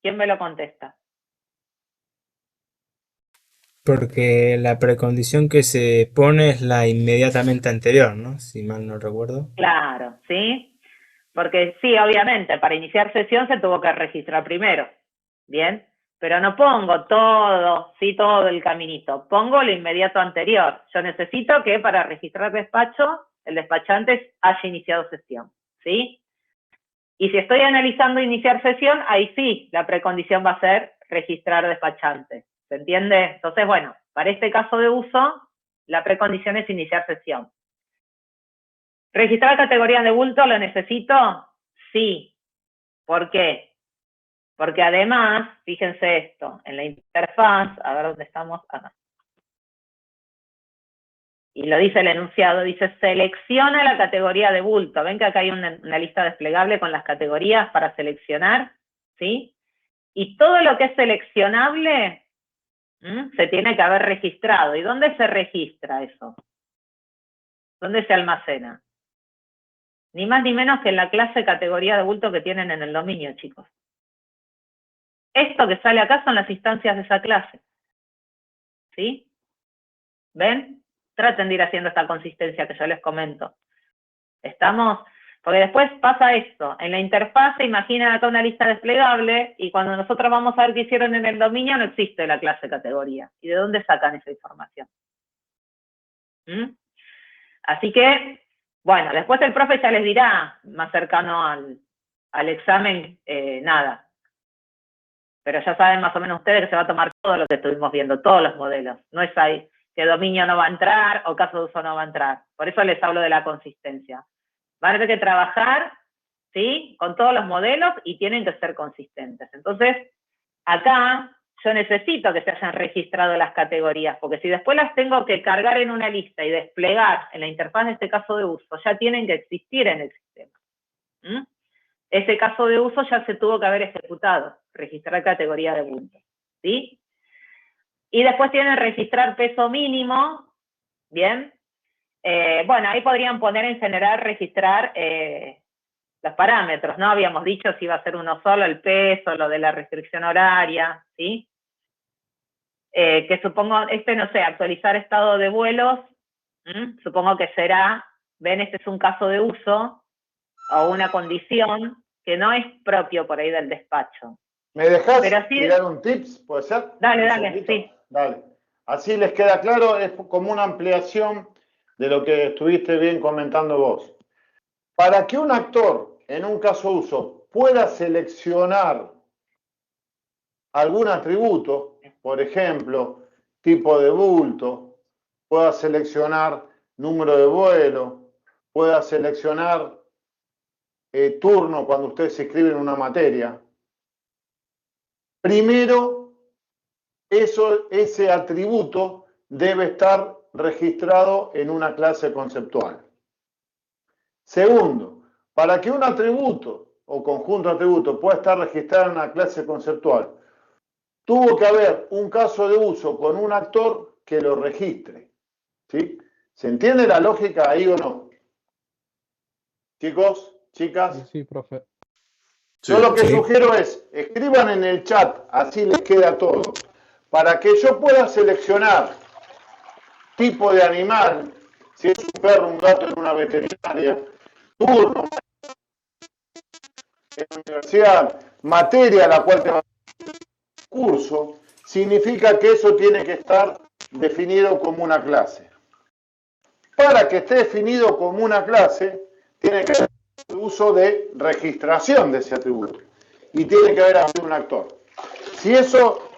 ¿Quién me lo contesta? Porque la precondición que se pone es la inmediatamente anterior, ¿no? Si mal no recuerdo. Claro, ¿sí? Porque sí, obviamente, para iniciar sesión se tuvo que registrar primero. Bien, pero no pongo todo, sí, todo el caminito. Pongo lo inmediato anterior. Yo necesito que para registrar despacho, el despachante haya iniciado sesión, ¿sí? Y si estoy analizando iniciar sesión, ahí sí, la precondición va a ser registrar despachante. ¿Se entiende? Entonces, bueno, para este caso de uso, la precondición es iniciar sesión. ¿Registrar categoría de bulto lo necesito? Sí. ¿Por qué? Porque además, fíjense esto, en la interfaz, a ver dónde estamos, acá. Y lo dice el enunciado, dice selecciona la categoría de bulto. Ven que acá hay una lista desplegable con las categorías para seleccionar, ¿sí? Y todo lo que es seleccionable se tiene que haber registrado. ¿Y dónde se registra eso? ¿Dónde se almacena? Ni más ni menos que en la clase categoría de bulto que tienen en el dominio, chicos. Esto que sale acá son las instancias de esa clase. ¿Sí? ¿Ven? Traten de ir haciendo esta consistencia que yo les comento. ¿Estamos? Porque después pasa esto. En la interfaz se imaginan acá una lista desplegable y cuando nosotros vamos a ver qué hicieron en el dominio no existe la clase categoría. ¿Y de dónde sacan esa información? Así que, bueno, después el profe ya les dirá, más cercano al examen, nada. Pero ya saben más o menos ustedes que se va a tomar todo lo que estuvimos viendo, todos los modelos. No es ahí que dominio no va a entrar o caso de uso no va a entrar. Por eso les hablo de la consistencia. Van a tener que trabajar, ¿sí? Con todos los modelos y tienen que ser consistentes. Entonces, acá yo necesito que se hayan registrado las categorías, porque si después las tengo que cargar en una lista y desplegar en la interfaz de este caso de uso, ya tienen que existir en el sistema. Ese caso de uso ya se tuvo que haber ejecutado, registrar categoría de bulto, ¿sí? Y después tienen registrar peso mínimo, ¿bien? Bueno, ahí podrían poner en general registrar los parámetros, ¿no? Habíamos dicho si iba a ser uno solo, el peso, lo de la restricción horaria, ¿sí? Que supongo, no sé, actualizar estado de vuelos, supongo que será, ven, este es un caso de uso o una condición que no es propio por ahí del despacho. ¿Me dejás tirar un tips? ¿Puede ser? Dale, sí. Dale. Así les queda claro, es como una ampliación de lo que estuviste bien comentando vos. Para que un actor, en un caso de uso, pueda seleccionar algún atributo, por ejemplo, tipo de bulto, pueda seleccionar número de vuelo, pueda seleccionar turno cuando ustedes escriben una materia. Primero, ese atributo debe estar registrado en una clase conceptual. Segundo, para que un atributo o conjunto de atributos pueda estar registrado en una clase conceptual, tuvo que haber un caso de uso con un actor que lo registre. ¿Sí? ¿Se entiende la lógica ahí o no? Chicos, chicas. Sí, profe. Yo lo que sugiero es, escriban en el chat, así les queda todo, para que yo pueda seleccionar tipo de animal, si es un perro, un gato en una veterinaria, turno en la universidad, materia a la cual te va a curso, significa que eso tiene que estar definido como una clase. Para que esté definido como una clase, tiene que haber uso de registración de ese atributo y tiene que haber un actor. Si eso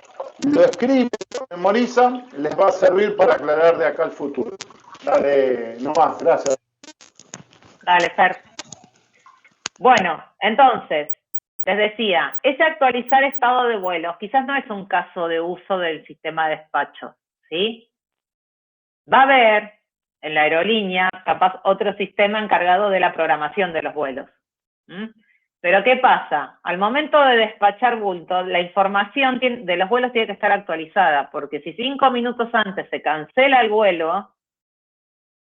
lo escriben, lo memorizan, les va a servir para aclarar de acá al futuro. Dale, no más, gracias. Dale, Fer. Bueno, entonces, les decía, ese actualizar estado de vuelo quizás no es un caso de uso del sistema de despacho, ¿sí? Va a haber en la aerolínea capaz otro sistema encargado de la programación de los vuelos. Pero ¿qué pasa? Al momento de despachar bulto, la información de los vuelos tiene que estar actualizada, porque si 5 minutos antes se cancela el vuelo,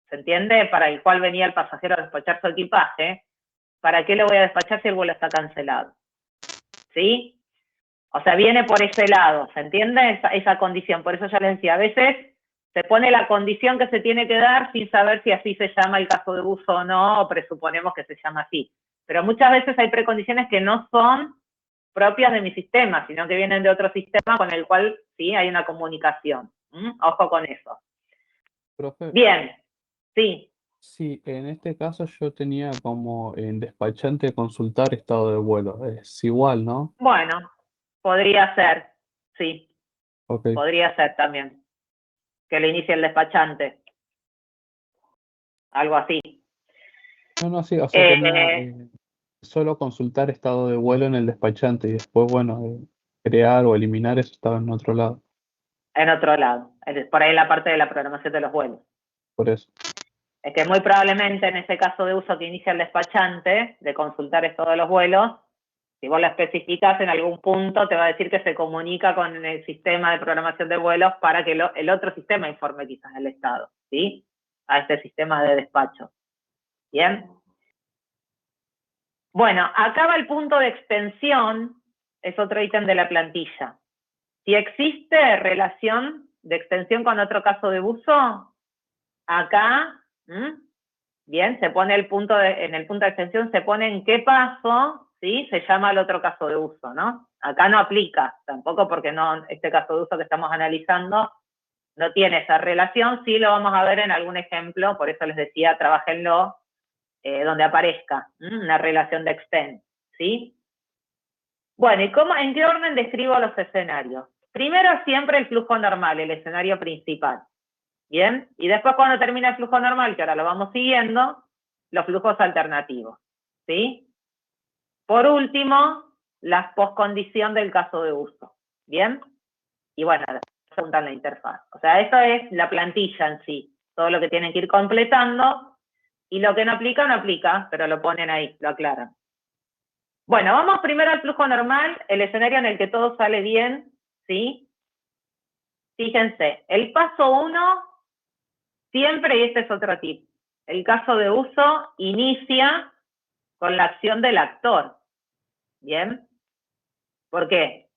¿se entiende? Para el cual venía el pasajero a despachar su equipaje, ¿para qué lo voy a despachar si el vuelo está cancelado? ¿Sí? O sea, viene por ese lado, ¿se entiende? Esa condición. Por eso ya les decía, a veces se pone la condición que se tiene que dar sin saber si así se llama el caso de uso o no, o presuponemos que se llama así. Pero muchas veces hay precondiciones que no son propias de mi sistema, sino que vienen de otro sistema con el cual sí hay una comunicación. Ojo con eso. Profe. Bien, sí. Sí, en este caso yo tenía como en despachante consultar estado de vuelo. Es igual, ¿no? Bueno, podría ser, sí. Ok. Podría ser también. Que le inicie el despachante. Algo así. No, sí, o sea, tenía solo consultar estado de vuelo en el despachante y después, bueno, crear o eliminar eso estaba en otro lado. En otro lado. Por ahí la parte de la programación de los vuelos. Por eso. Es que muy probablemente en ese caso de uso que inicia el despachante, de consultar esto de los vuelos, si vos lo especificás en algún punto, te va a decir que se comunica con el sistema de programación de vuelos para que el otro sistema informe quizás el estado, ¿sí? A este sistema de despacho. ¿Bien? Bueno, acá va el punto de extensión, es otro ítem de la plantilla. Si existe relación de extensión con otro caso de uso, acá, bien, se pone el punto en el punto de extensión se pone en qué paso, ¿sí? Se llama el otro caso de uso, ¿no? Acá no aplica, tampoco porque no, este caso de uso que estamos analizando no tiene esa relación, sí lo vamos a ver en algún ejemplo, por eso les decía, trabájenlo donde aparezca una relación de extend, ¿sí? Bueno, ¿y en qué orden describo los escenarios? Primero siempre el flujo normal, el escenario principal. ¿Bien? Y después cuando termina el flujo normal, que ahora lo vamos siguiendo, los flujos alternativos. ¿Sí? Por último, la postcondición del caso de uso. ¿Bien? Y bueno, preguntan la interfaz. O sea, esto es la plantilla en sí. Todo lo que tienen que ir completando. Y lo que no aplica, pero lo ponen ahí, lo aclaran. Bueno, vamos primero al flujo normal, el escenario en el que todo sale bien. ¿Sí? Fíjense, el paso 1... Siempre, y este es otro tip, el caso de uso inicia con la acción del actor. ¿Bien? ¿Por qué?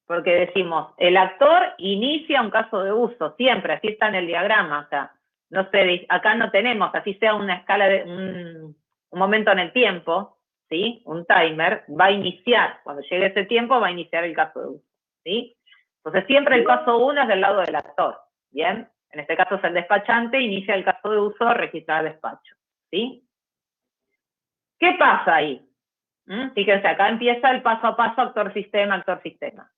Porque decimos, el actor inicia un caso de uso, siempre, así está en el diagrama. O sea, no sé, acá no tenemos, así sea una escala de un momento en el tiempo, ¿sí? Un timer, va a iniciar, cuando llegue ese tiempo va a iniciar el caso de uso, ¿sí? Entonces siempre el paso 1 es del lado del actor, ¿bien? En este caso es el despachante, inicia el caso de uso, registrar despacho, ¿sí? ¿Qué pasa ahí? Fíjense, acá empieza el paso a paso actor-sistema, actor-sistema.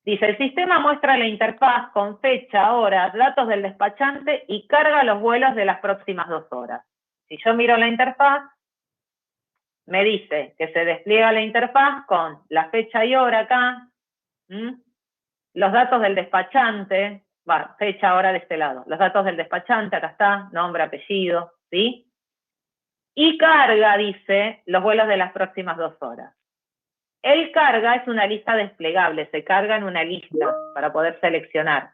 Dice, el sistema muestra la interfaz con fecha, hora, datos del despachante y carga los vuelos de las próximas 2 horas. Si yo miro la interfaz, me dice que se despliega la interfaz con la fecha y hora acá, los datos del despachante, fecha, hora de este lado, los datos del despachante, acá está, nombre, apellido, ¿sí? Y carga, dice, los vuelos de las próximas 2 horas. El carga es una lista desplegable, se carga en una lista para poder seleccionar.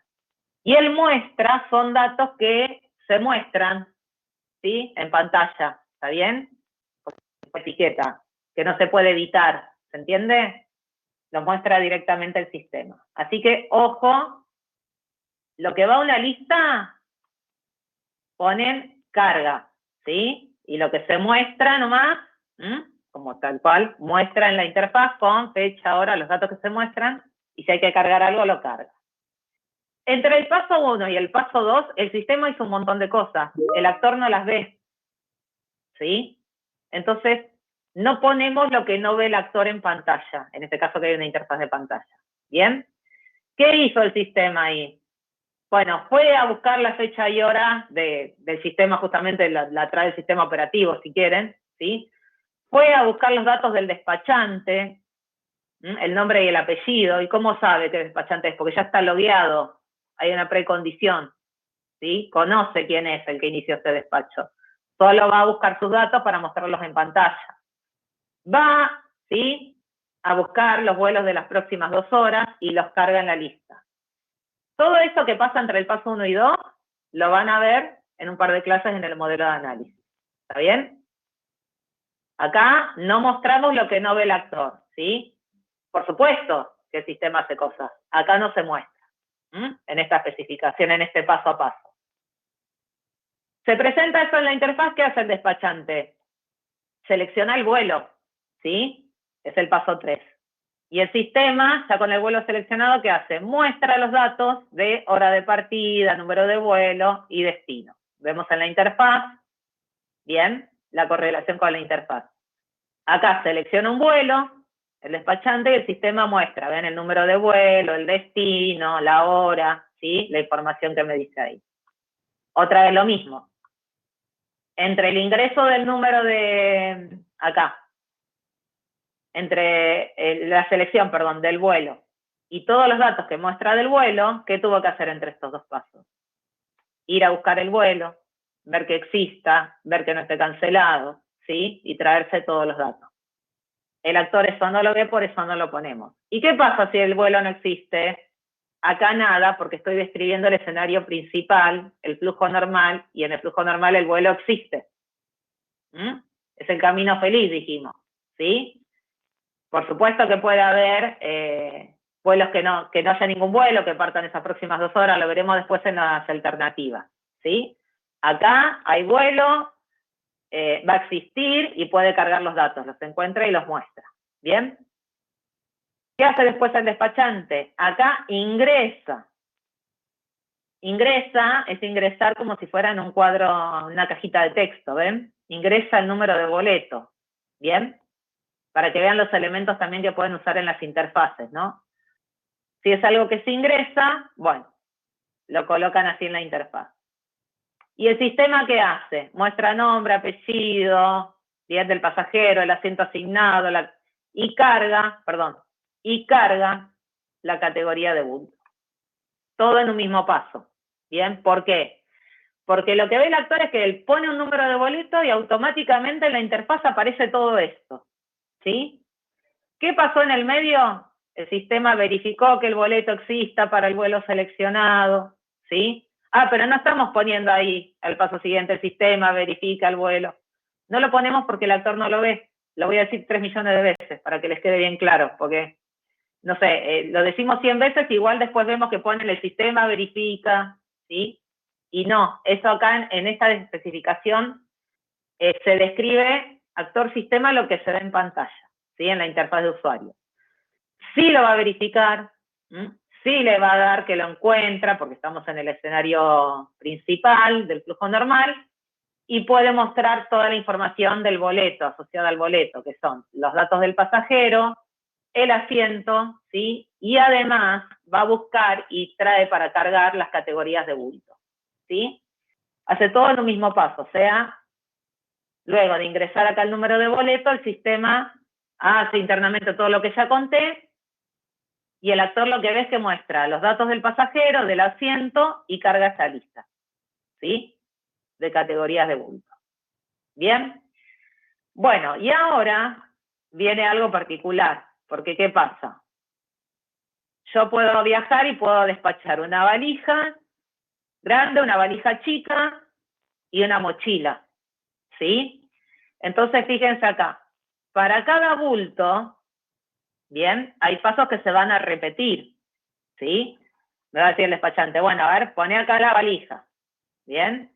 Y el muestra son datos que se muestran, ¿sí? En pantalla, ¿está bien? Con etiqueta, que no se puede editar, ¿se entiende? Lo muestra directamente el sistema. Así que, ojo, lo que va a una lista, ponen carga, ¿sí? Y lo que se muestra nomás, como tal cual, muestra en la interfaz con fecha, hora, los datos que se muestran, y si hay que cargar algo, lo carga. Entre el paso 1 y el paso 2, el sistema hizo un montón de cosas. El actor no las ve, ¿sí? Entonces, no ponemos lo que no ve el actor en pantalla, en este caso que hay una interfaz de pantalla. ¿Bien? ¿Qué hizo el sistema ahí? Bueno, fue a buscar la fecha y hora del sistema, justamente la trae el sistema operativo, si quieren, ¿sí? Fue a buscar los datos del despachante, el nombre y el apellido, y cómo sabe qué despachante es, porque ya está logueado, hay una precondición, ¿sí? Conoce quién es el que inició este despacho. Solo va a buscar sus datos para mostrarlos en pantalla. Va, ¿sí?, a buscar los vuelos de las próximas 2 horas y los carga en la lista. Todo esto que pasa entre el paso 1 y 2, lo van a ver en un par de clases en el modelo de análisis. ¿Está bien? Acá no mostramos lo que no ve el actor, ¿sí? Por supuesto que el sistema hace cosas. Acá no se muestra, en esta especificación, en este paso a paso. Se presenta esto en la interfaz. ¿Qué hace el despachante? Selecciona el vuelo, ¿sí? Es el paso 3. Y el sistema, ya con el vuelo seleccionado, ¿qué hace? Muestra los datos de hora de partida, número de vuelo y destino. Vemos en la interfaz, bien, la correlación con la interfaz. Acá selecciona un vuelo, el despachante, y el sistema muestra, ven, el número de vuelo, el destino, la hora, ¿sí? La información que me dice ahí. Otra vez lo mismo. Entre el ingreso del número de, acá, entre la selección, perdón, del vuelo y todos los datos que muestra del vuelo, ¿qué tuvo que hacer entre estos 2 pasos? Ir a buscar el vuelo, ver que exista, ver que no esté cancelado, ¿sí? Y traerse todos los datos. El actor eso no lo ve, por eso no lo ponemos. ¿Y qué pasa si el vuelo no existe? Acá nada, porque estoy describiendo el escenario principal, el flujo normal, y en el flujo normal el vuelo existe. Es el camino feliz, dijimos, ¿sí? Por supuesto que puede haber vuelos que no haya ningún vuelo, que partan esas próximas 2 horas, lo veremos después en las alternativas, ¿sí? Acá hay vuelo, va a existir y puede cargar los datos, los encuentra y los muestra, ¿bien? ¿Qué hace después el despachante? Acá ingresa. Ingresa es ingresar como si fuera en un cuadro, una cajita de texto, ¿ven? Ingresa el número de boleto, ¿bien? Para que vean los elementos también que pueden usar en las interfaces, ¿no? Si es algo que se ingresa, bueno, lo colocan así en la interfaz. ¿Y el sistema qué hace? Muestra nombre, apellido, bien, del pasajero, el asiento asignado, y carga la categoría de bulto. Todo en un mismo paso, ¿bien? ¿Por qué? Porque lo que ve el actor es que él pone un número de boleto y automáticamente en la interfaz aparece todo esto, ¿sí? ¿Qué pasó en el medio? El sistema verificó que el boleto exista para el vuelo seleccionado, ¿sí? Ah, pero no estamos poniendo ahí al paso siguiente, el sistema verifica el vuelo. No lo ponemos porque el actor no lo ve. Lo voy a decir 3 millones de veces para que les quede bien claro, porque, no sé, lo decimos 100 veces, igual después vemos que ponen el sistema verifica, ¿sí? Y no, eso acá en esta especificación se describe actor-sistema lo que se ve en pantalla, ¿sí? En la interfaz de usuario. Sí lo va a verificar, sí le va a dar que lo encuentra, porque estamos en el escenario principal del flujo normal, y puede mostrar toda la información del boleto, asociada al boleto, que son los datos del pasajero, el asiento, ¿sí? Y además va a buscar y trae para cargar las categorías de bulto, ¿sí? Hace todo en un mismo paso, o sea, luego de ingresar acá el número de boleto, el sistema hace internamente todo lo que ya conté, y el actor lo que ve es que muestra los datos del pasajero, del asiento, y carga esa lista, ¿sí? De categorías de bulto. ¿Bien? Bueno, y ahora viene algo particular, porque ¿qué pasa? Yo puedo viajar y puedo despachar una valija grande, una valija chica y una mochila, ¿sí? Entonces, fíjense acá, para cada bulto, bien, hay pasos que se van a repetir, ¿sí? Me va a decir el despachante, bueno, a ver, pone acá la valija, ¿bien?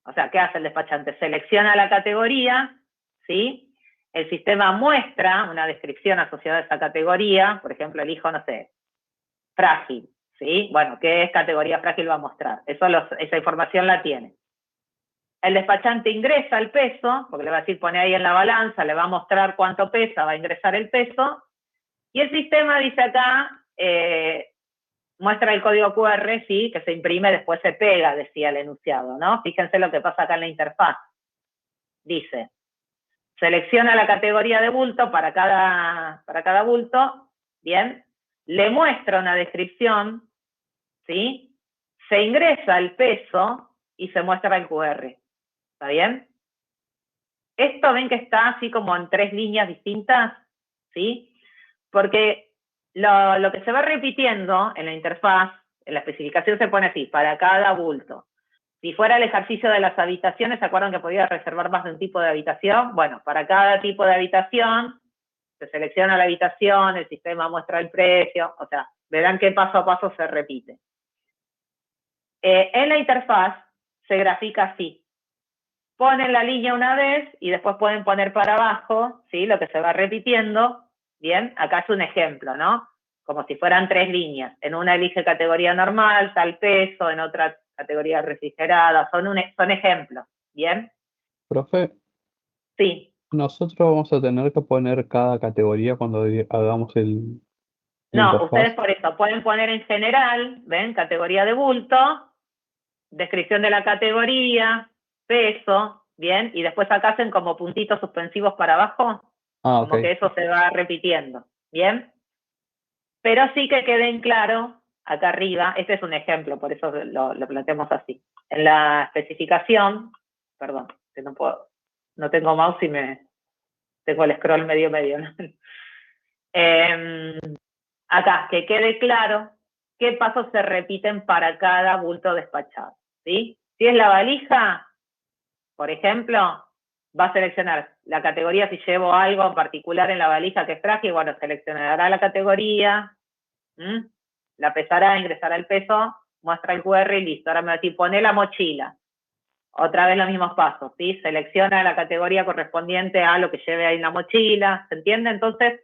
O sea, ¿qué hace el despachante? Selecciona la categoría, ¿sí? El sistema muestra una descripción asociada a esa categoría, por ejemplo, elijo, no sé, frágil, ¿sí? Bueno, ¿qué es categoría frágil? Va a mostrar. Esa información la tiene. El despachante ingresa el peso, porque le va a decir, pone ahí en la balanza, le va a mostrar cuánto pesa, va a ingresar el peso, y el sistema dice acá, muestra el código QR, sí, que se imprime, después se pega, decía el enunciado, ¿no? Fíjense lo que pasa acá en la interfaz. Dice, selecciona la categoría de bulto para cada bulto, bien, le muestra una descripción, ¿sí? Se ingresa el peso y se muestra el QR, ¿está bien? Esto ven que está así como en 3 líneas distintas, ¿sí? Porque lo que se va repitiendo en la interfaz, en la especificación se pone así, para cada bulto. Si fuera el ejercicio de las habitaciones, ¿se acuerdan que podía reservar más de un tipo de habitación? Bueno, para cada tipo de habitación, se selecciona la habitación, el sistema muestra el precio, o sea, verán que paso a paso se repite. En la interfaz se grafica así. Ponen la línea una vez y después pueden poner para abajo, ¿sí? Lo que se va repitiendo. Bien, acá es un ejemplo, ¿no? Como si fueran 3 líneas. En una elige categoría normal, tal peso, en otra categoría refrigerada. Son ejemplos, ¿bien? Profe, Sí. nosotros vamos a tener que poner cada categoría cuando hagamos la No, interfaz. ustedes por eso pueden poner en general, ¿ven? Categoría de bulto, descripción de la categoría, peso, ¿bien? Y después acá hacen como puntitos suspensivos para abajo, como Ok. que eso se va repitiendo, ¿bien? Pero sí que queden claro, acá arriba, este es un ejemplo, por eso lo planteamos así. En la especificación, perdón, que no tengo mouse y tengo el scroll medio, ¿no? Acá, que quede claro qué pasos se repiten para cada bulto despachado, ¿sí? Si es la valija, por ejemplo, va a seleccionar la categoría si llevo algo en particular en la valija que es frágil, bueno, seleccionará la categoría, la pesará, ingresará el peso, muestra el QR y listo. Ahora me va a decir, pone la mochila. Otra vez los mismos pasos, ¿sí? Selecciona la categoría correspondiente a lo que lleve ahí en la mochila, ¿se entiende? Entonces,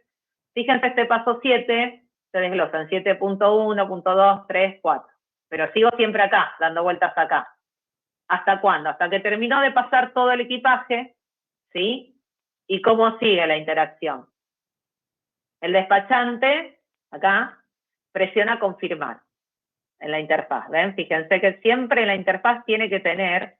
fíjense este paso 7, se desglosa en 7.1, punto 2, 3, 4. Pero sigo siempre acá, dando vueltas acá. ¿Hasta cuándo? Hasta que terminó de pasar todo el equipaje, ¿sí? ¿Y cómo sigue la interacción? El despachante, acá, presiona confirmar en la interfaz. ¿Ven? Fíjense que siempre la interfaz tiene que tener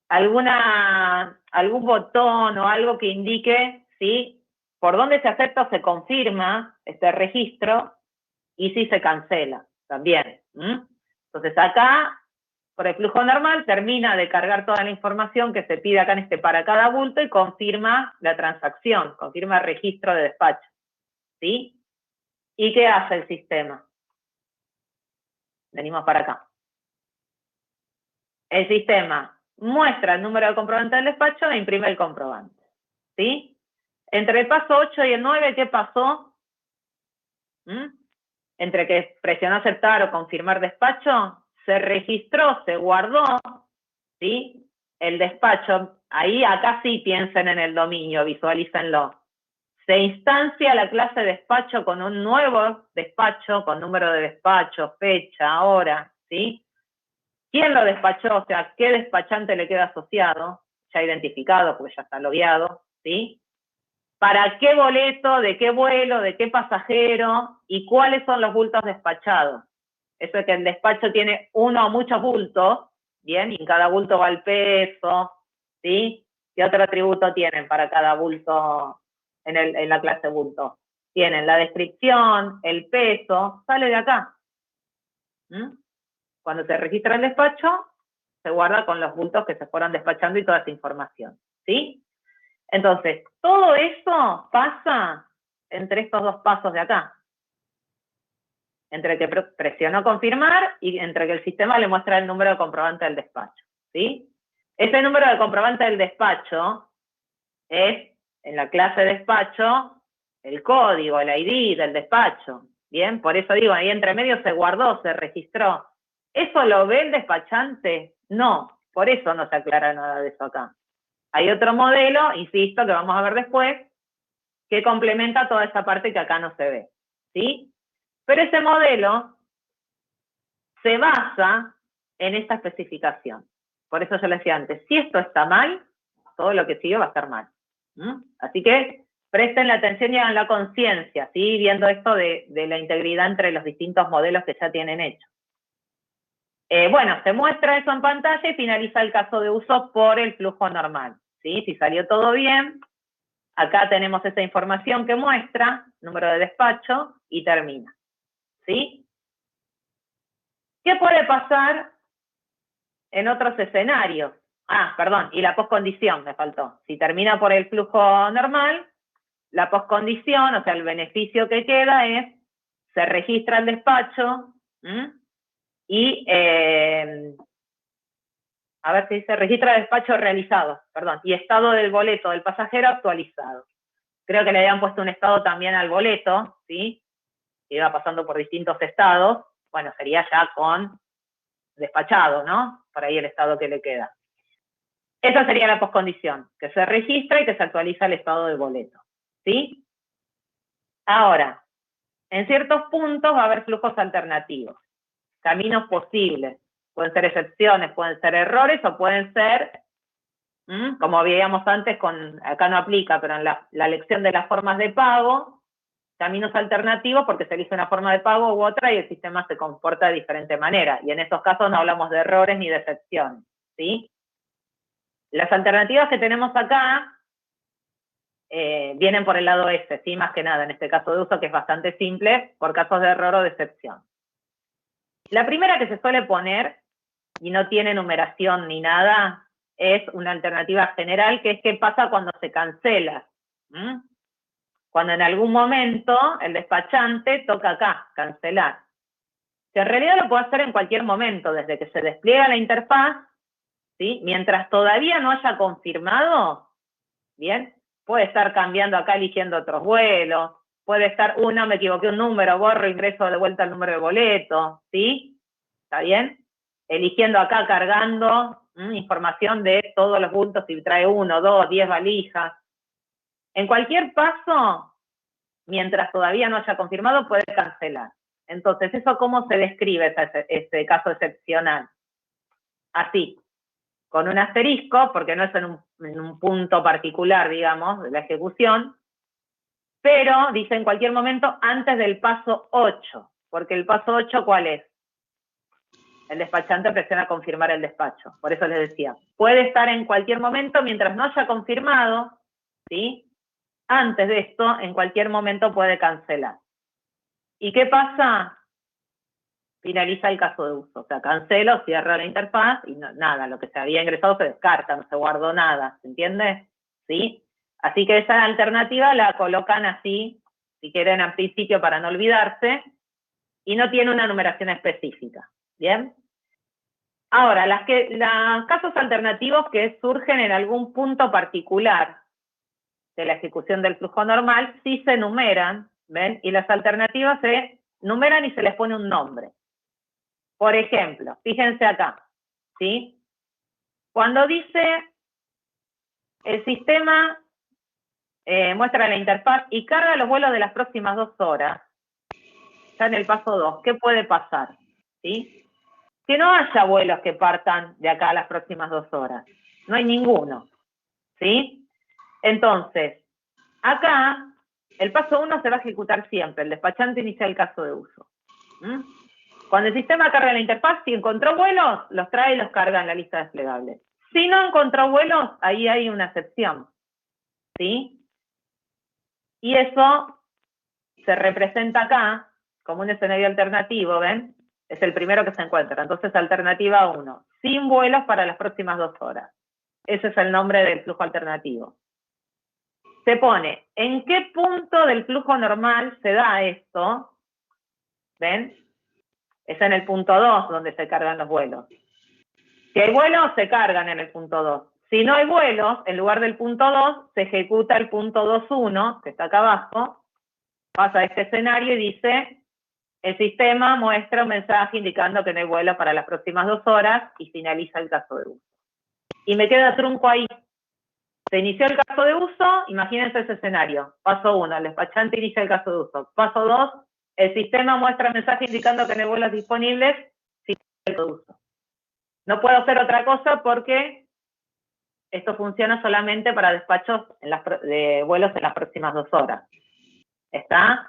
algún botón o algo que indique, ¿sí? Por dónde se acepta o se confirma este registro y si se cancela también. Entonces acá, por el flujo normal, termina de cargar toda la información que se pide acá en este para cada bulto y confirma la transacción, confirma el registro de despacho, ¿sí? ¿Y qué hace el sistema? Venimos para acá. El sistema muestra el número de comprobante del despacho e imprime el comprobante, ¿sí? Entre el paso 8 y el 9, ¿qué pasó? Entre que presionó aceptar o confirmar despacho, se registró, se guardó, ¿sí? El despacho, ahí acá sí piensen en el dominio, visualícenlo. Se instancia la clase despacho con un nuevo despacho, con número de despacho, fecha, hora, ¿sí? ¿Quién lo despachó? O sea, ¿qué despachante le queda asociado? Ya identificado, porque ya está logueado, ¿sí? ¿Para qué boleto, de qué vuelo, de qué pasajero y cuáles son los bultos despachados? Eso es que el despacho tiene uno o muchos bultos, ¿bien? Y en cada bulto va el peso, ¿sí? ¿Qué otro atributo tienen para cada bulto en la clase bulto? Tienen la descripción, el peso, sale de acá. Cuando se registra el despacho, se guarda con los bultos que se fueron despachando y toda esa información. ¿sí? Entonces, todo eso pasa entre estos dos pasos de acá. Entre que presionó confirmar y entre que el sistema le muestra el número de comprobante del despacho, ¿sí? Ese número de comprobante del despacho es, en la clase despacho, el código, el ID del despacho, ¿bien? Por eso digo, ahí entre medio se guardó, se registró. ¿Eso lo ve el despachante? No, por eso no se aclara nada de eso acá. Hay otro modelo, insisto, que vamos a ver después, que complementa toda esa parte que acá no se ve, ¿sí? Pero ese modelo se basa en esta especificación. Por eso yo le decía antes, si esto está mal, todo lo que sigue va a estar mal. Así que presten la atención y hagan la conciencia, ¿sí? Viendo esto de la integridad entre los distintos modelos que ya tienen hechos. Bueno, se muestra eso en pantalla y finaliza el caso de uso por el flujo normal, ¿sí? Si salió todo bien, acá tenemos esa información que muestra, número de despacho, y termina, ¿sí? ¿Qué puede pasar en otros escenarios? Ah, perdón, y la poscondición me faltó. Si termina por el flujo normal, la poscondición, o sea, el beneficio que queda es, se registra el despacho, y, a ver si dice, registra el despacho realizado, perdón, y estado del boleto del pasajero actualizado. Creo que le habían puesto un estado también al boleto, ¿sí? Que iba pasando por distintos estados. Bueno, sería ya con despachado, ¿no? Por ahí el estado que le queda. Esa sería la poscondición, que se registra y que se actualiza el estado del boleto, ¿sí? Ahora, en ciertos puntos va a haber flujos alternativos, caminos posibles. Pueden ser excepciones, pueden ser errores o pueden ser, como veíamos antes, acá no aplica, pero en la lección de las formas de pago, caminos alternativos porque se elige una forma de pago u otra y el sistema se comporta de diferente manera. Y en estos casos no hablamos de errores ni de excepciones, ¿sí? Las alternativas que tenemos acá vienen por el lado S, ¿sí? Más que nada, en este caso de uso, que es bastante simple, por casos de error o de excepción. La primera que se suele poner, y no tiene numeración ni nada, es una alternativa general, que es qué pasa cuando se cancela. Cuando en algún momento el despachante toca acá, cancelar. Que en realidad lo puede hacer en cualquier momento, desde que se despliega la interfaz, ¿sí? Mientras todavía no haya confirmado, ¿bien? Puede estar cambiando acá, eligiendo otros vuelos, puede estar, no, me equivoqué un número, borro, ingreso de vuelta el número de boleto, ¿sí? ¿Está bien? Eligiendo acá, cargando información de todos los bultos, si trae 1, 2, 10 valijas. En cualquier paso, mientras todavía no haya confirmado, puede cancelar. Entonces, ¿eso cómo se describe ese caso excepcional? Así, con un asterisco, porque no es en un punto particular, digamos, de la ejecución, pero dice en cualquier momento antes del paso 8, porque el paso 8, ¿cuál es? El despachante presiona confirmar el despacho. Por eso les decía, puede estar en cualquier momento mientras no haya confirmado, ¿sí? Antes de esto, en cualquier momento puede cancelar. ¿Y qué pasa? Finaliza el caso de uso. O sea, cancelo, cierra la interfaz y nada, lo que se había ingresado se descarta, no se guardó nada. ¿Se entiende? ¿Sí? Así que esa alternativa la colocan así, si quieren, al principio para no olvidarse, y no tiene una numeración específica. ¿Bien? Ahora, los casos alternativos que surgen en algún punto particular de la ejecución del flujo normal, sí se numeran, ¿ven? Y las alternativas se numeran y se les pone un nombre. Por ejemplo, fíjense acá, ¿sí? Cuando dice el sistema muestra la interfaz y carga los vuelos de las próximas 2 horas, ya en el paso 2, ¿qué puede pasar? ¿Sí? Que no haya vuelos que partan de acá a las próximas 2 horas. No hay ninguno, ¿sí? Entonces, acá, el paso 1 se va a ejecutar siempre. El despachante inicia el caso de uso. Cuando el sistema carga la interfaz, si encontró vuelos, los trae y los carga en la lista desplegable. Si no encontró vuelos, ahí hay una excepción, ¿sí? Y eso se representa acá como un escenario alternativo, ¿ven? Es el primero que se encuentra. Entonces, alternativa 1, sin vuelos para las próximas 2 horas. Ese es el nombre del flujo alternativo. Se pone, ¿en qué punto del flujo normal se da esto? ¿Ven? Es en el punto 2 donde se cargan los vuelos. Si hay vuelos, se cargan en el punto 2. Si no hay vuelos, en lugar del punto 2, se ejecuta el punto 2.1, que está acá abajo, pasa a este escenario y dice, el sistema muestra un mensaje indicando que no hay vuelo para las próximas 2 horas y finaliza el caso de uso. Y me queda trunco ahí. Se inició el caso de uso, imagínense ese escenario. Paso 1, el despachante inicia el caso de uso. Paso 2, el sistema muestra un mensaje indicando que no hay vuelos disponibles, finaliza el caso de uso. No puedo hacer otra cosa porque esto funciona solamente para despachos de vuelos en las próximas 2 horas. ¿Está?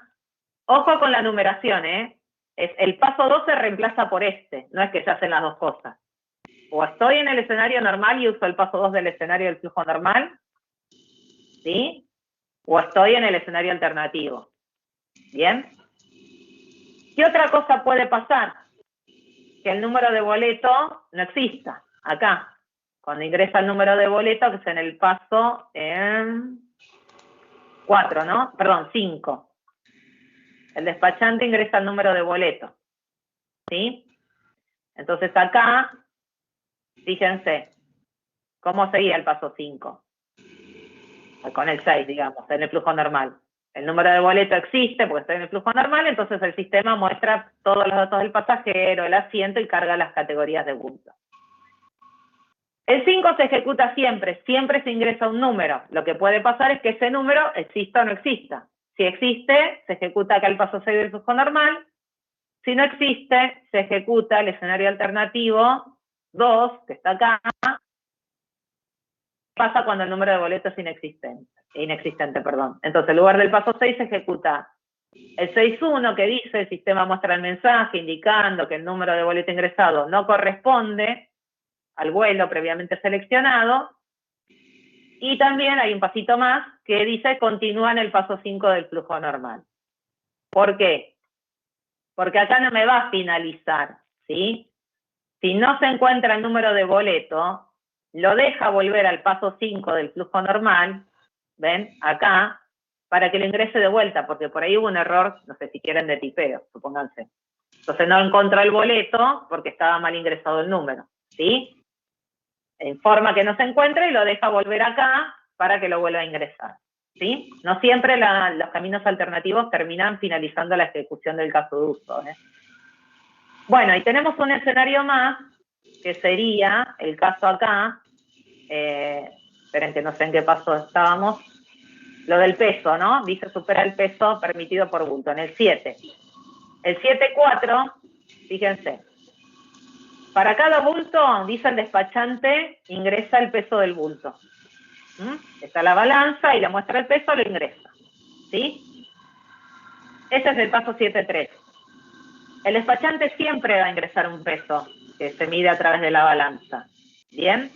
Ojo con la numeración, ¿eh? El paso 2 se reemplaza por este, no es que se hacen las dos cosas. O estoy en el escenario normal y uso el paso 2 del escenario del flujo normal, ¿sí? O estoy en el escenario alternativo. ¿Bien? ¿Qué otra cosa puede pasar? Que el número de boleto no exista, acá. Cuando ingresa el número de boleto, que es en el paso 4, ¿no? Perdón, 5. El despachante ingresa el número de boleto, ¿sí? Entonces acá, fíjense, ¿cómo seguía el paso 5? Con el 6, digamos, en el flujo normal. El número de boleto existe porque está en el flujo normal, entonces el sistema muestra todos los datos del pasajero, el asiento y carga las categorías de bulto. El 5 se ejecuta siempre se ingresa un número. Lo que puede pasar es que ese número exista o no exista. Si existe, se ejecuta acá el paso 6 del flujo normal. Si no existe, se ejecuta el escenario alternativo 2, que está acá. Pasa cuando el número de boletos es inexistente. Entonces, en lugar del paso 6 se ejecuta el 6.1 que dice el sistema muestra el mensaje indicando que el número de boleto ingresado no corresponde al vuelo previamente seleccionado. Y también hay un pasito más que dice continúa en el paso 5 del flujo normal. ¿Por qué? Porque acá no me va a finalizar, ¿sí? Si no se encuentra el número de boleto, lo deja volver al paso 5 del flujo normal, ¿ven? Acá, para que lo ingrese de vuelta, porque por ahí hubo un error, no sé si quieren, de tipeo, supónganse. Entonces no encontró el boleto porque estaba mal ingresado el número, ¿sí? Informa que no se encuentra y lo deja volver acá para que lo vuelva a ingresar, ¿sí? No siempre los caminos alternativos terminan finalizando la ejecución del caso de uso, ¿eh? Bueno, y tenemos un escenario más, que sería el caso acá, esperen que no sé en qué paso estábamos, lo del peso, ¿no? Dice supera el peso permitido por bulto, en el 7. El 7.4, fíjense, para cada bulto, dice el despachante, ingresa el peso del bulto. Está la balanza y le muestra el peso, lo ingresa, ¿sí? Ese es el paso 7.3. El despachante siempre va a ingresar un peso que se mide a través de la balanza. ¿Bien?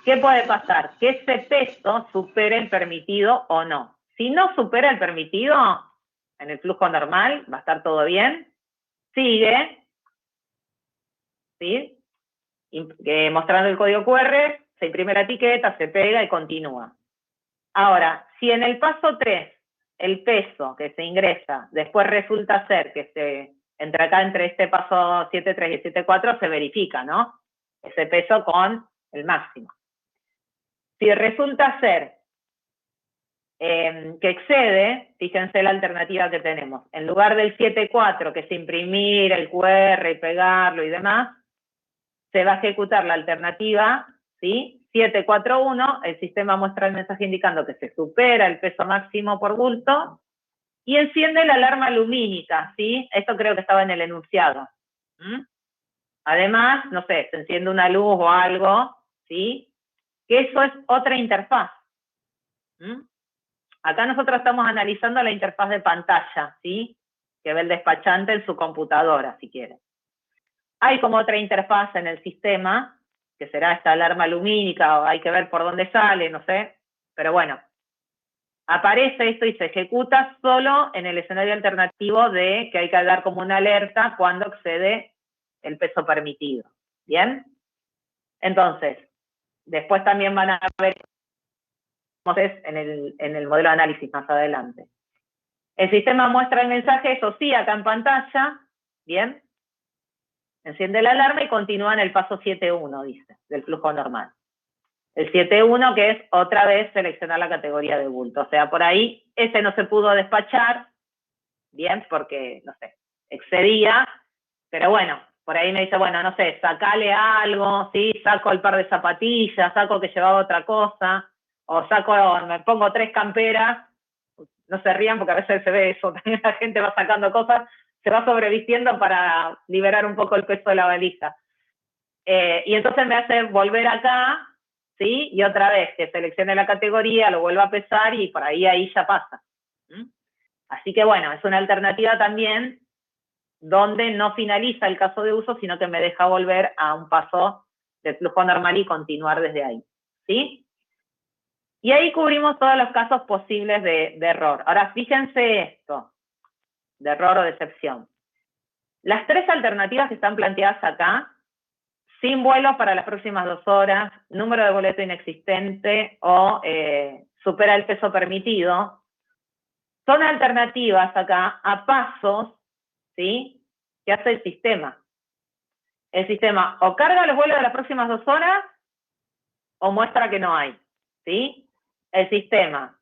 ¿Qué puede pasar? Que ese peso supere el permitido o no. Si no supera el permitido, en el flujo normal, va a estar todo bien. Sigue, ¿sí? Mostrando el código QR, se imprime la etiqueta, se pega y continúa. Ahora, si en el paso 3, el peso que se ingresa, después resulta ser que entre este paso 7.3 y 7.4 se verifica, ¿no? Ese peso con el máximo. Si resulta ser que excede, fíjense la alternativa que tenemos. En lugar del 7.4, que es imprimir el QR y pegarlo y demás, se va a ejecutar la alternativa, ¿sí? 7.4.1, el sistema muestra el mensaje indicando que se supera el peso máximo por bulto, y enciende la alarma lumínica, ¿sí? Esto creo que estaba en el enunciado. Además, no sé, se enciende una luz o algo, ¿sí? Que eso es otra interfaz. Acá nosotros estamos analizando la interfaz de pantalla, ¿sí? Que ve el despachante en su computadora, si quiere. Hay como otra interfaz en el sistema, que será esta alarma lumínica, o hay que ver por dónde sale, no sé. Pero bueno, aparece esto y se ejecuta solo en el escenario alternativo de que hay que dar como una alerta cuando excede el peso permitido. ¿Bien? Entonces, Después también van a ver cómo es en el modelo de análisis más adelante. El sistema muestra el mensaje, eso sí, acá en pantalla, ¿bien? Enciende la alarma y continúa en el paso 7.1, dice, del flujo normal. El 7.1 que es otra vez seleccionar la categoría de bulto. O sea, por ahí ese no se pudo despachar, bien, porque, no sé, excedía, pero bueno, por ahí me dice, bueno, no sé, sacale algo, ¿sí? Saco el par de zapatillas, saco que llevaba otra cosa, o me pongo 3 camperas, no se rían porque a veces se ve eso, también la gente va sacando cosas, se va sobrevistiendo para liberar un poco el peso de la valija. Y entonces me hace volver acá, ¿sí? Y otra vez que seleccione la categoría, lo vuelvo a pesar y por ahí ya pasa. Así que bueno, es una alternativa también donde no finaliza el caso de uso, sino que me deja volver a un paso del flujo normal y continuar desde ahí, ¿sí? Y ahí cubrimos todos los casos posibles de error. Ahora, fíjense esto, de error o de excepción. Las 3 alternativas que están planteadas acá, sin vuelos para las próximas 2 horas, número de boleto inexistente o supera el peso permitido, son alternativas acá a pasos, ¿sí?, que hace el sistema. El sistema o carga los vuelos de las próximas 2 horas o muestra que no hay, ¿sí? El sistema,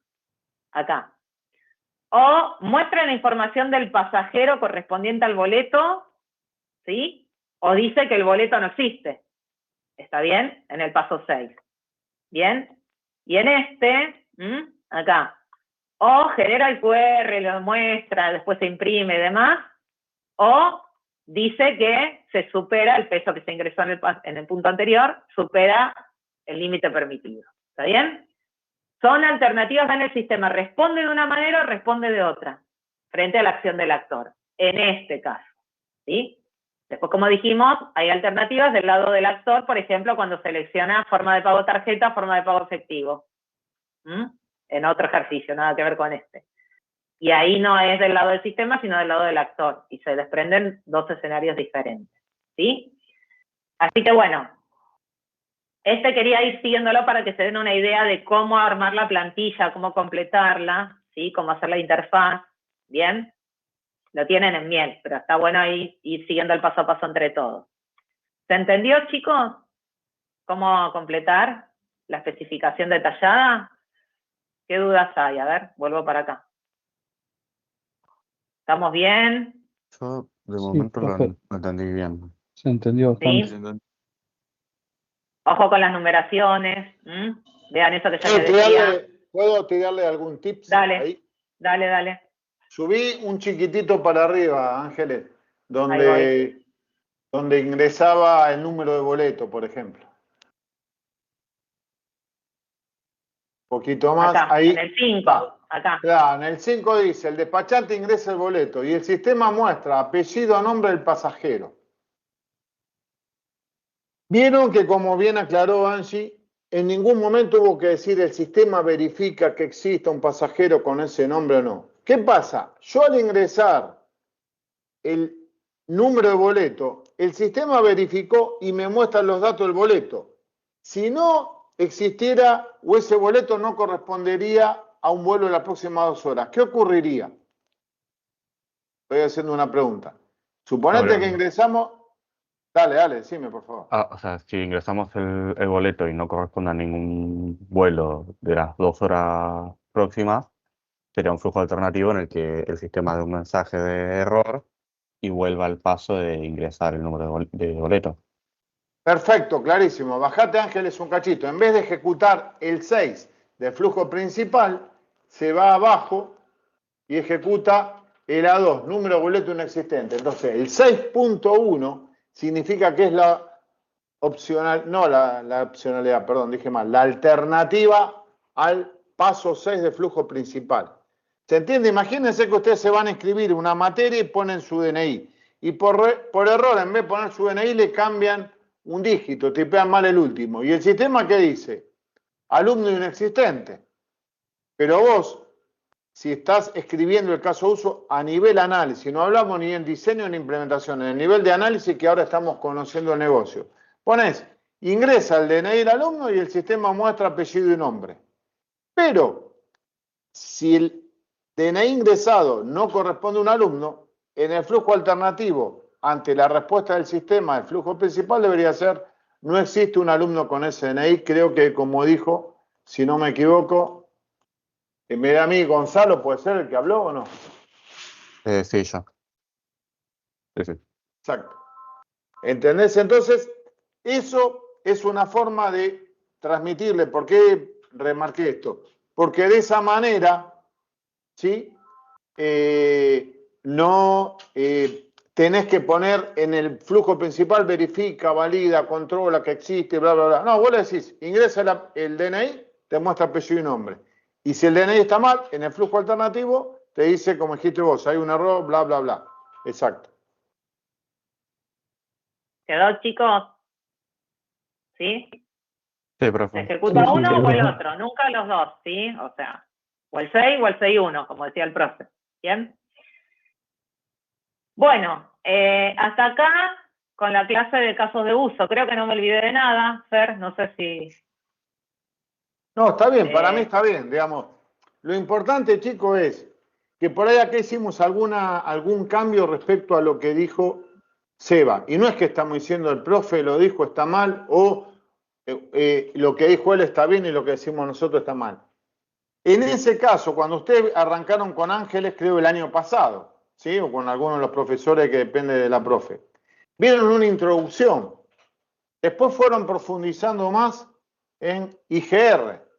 acá. O muestra la información del pasajero correspondiente al boleto, ¿sí? O dice que el boleto no existe. ¿Está bien? En el paso 6. ¿Bien? Y en este, acá, o genera el QR, lo muestra, después se imprime y demás, o dice que se supera el peso que se ingresó en el punto anterior, supera el límite permitido. ¿Está bien? Son alternativas en el sistema. Responde de una manera o responde de otra, frente a la acción del actor, en este caso. ¿Sí? Después, como dijimos, hay alternativas del lado del actor, por ejemplo, cuando selecciona forma de pago tarjeta, forma de pago efectivo. En otro ejercicio, nada que ver con este. Y ahí no es del lado del sistema, sino del lado del actor. Y se desprenden 2 escenarios diferentes. ¿Sí? Así que bueno, quería ir siguiéndolo para que se den una idea de cómo armar la plantilla, cómo completarla, ¿sí? Cómo hacer la interfaz. ¿Bien? Lo tienen en miel, pero está bueno ir siguiendo el paso a paso entre todos. ¿Se entendió, chicos? ¿Cómo completar la especificación detallada? ¿Qué dudas hay? A ver, vuelvo para acá. ¿Estamos bien? Yo de momento lo entendí bien. Se entendió bastante. ¿Sí? Ojo con las numeraciones. Vean eso que ya les decía. ¿Puedo tirarle algún tips? Dale, ahí? dale. Subí un chiquitito para arriba, Ángeles, donde ingresaba el número de boleto, por ejemplo. Un poquito más. Acá, ahí. en el 5, acá. Claro, en el 5 dice, el despachante ingresa el boleto y el sistema muestra apellido a nombre del pasajero. Vieron que, como bien aclaró Angie, en ningún momento hubo que decir el sistema verifica que exista un pasajero con ese nombre o no. ¿Qué pasa? Yo al ingresar el número de boleto, el sistema verificó y me muestra los datos del boleto. Si no existiera o ese boleto no correspondería a un vuelo de las próximas 2 horas, ¿qué ocurriría? Estoy haciendo una pregunta. Suponete que ingresamos... Dale, decime, por favor. O sea, si ingresamos el boleto y no corresponde a ningún vuelo de las 2 horas próximas, sería un flujo alternativo en el que el sistema dé un mensaje de error y vuelva al paso de ingresar el número de boleto. Perfecto, clarísimo. Bajate, Ángeles, un cachito. En vez de ejecutar el 6 del flujo principal, se va abajo y ejecuta el A2, número de boleto inexistente. Entonces, el 6.1 significa que es la opcional, no la opcionalidad, perdón, dije mal, la alternativa al paso 6 de flujo principal. ¿Se entiende? Imagínense que ustedes se van a inscribir una materia y ponen su DNI. Y por error, en vez de poner su DNI, le cambian un dígito, tipean mal el último. ¿Y el sistema qué dice? Alumno inexistente. Pero vos, si estás escribiendo el caso de uso a nivel análisis, no hablamos ni en diseño ni en implementación, en el nivel de análisis que ahora estamos conociendo el negocio. Pones ingresa el DNI del alumno y el sistema muestra apellido y nombre. Pero si el DNI ingresado no corresponde a un alumno, en el flujo alternativo, ante la respuesta del sistema, el flujo principal debería ser: no existe un alumno con ese DNI. Creo que, como dijo, si no me equivoco, me da a mí Gonzalo, ¿puede ser el que habló o no? Sí, yo. Sí. Exacto. ¿Entendés? Entonces, eso es una forma de transmitirle. ¿Por qué remarqué esto? Porque de esa manera, ¿sí? No tenés que poner en el flujo principal, verifica, valida, controla que existe, bla, bla, bla. No, vos le decís, ingresa el DNI, te muestra apellido y nombre. Y si el DNI está mal, en el flujo alternativo, te dice, como dijiste vos, hay un error, bla, bla, bla. Exacto. ¿Quedó, chicos? ¿Sí? Sí, profe. ¿Se ejecuta uno o el profe. otro? Nunca los dos, ¿sí? O sea, o el 6 o el 6-1, como decía el profe. ¿Bien? Bueno, hasta acá con la clase de casos de uso. Creo que no me olvidé de nada, Fer, no sé si... No, está bien, para mí está bien, digamos. Lo importante, chicos, es que por ahí acá hicimos algún cambio respecto a lo que dijo Seba. Y no es que estamos diciendo el profe lo dijo está mal, o lo que dijo él está bien y lo que decimos nosotros está mal. En ese caso, cuando ustedes arrancaron con Ángeles, creo el año pasado, ¿sí? O con algunos de los profesores que depende de la profe, vieron una introducción. Después fueron profundizando más en IGR.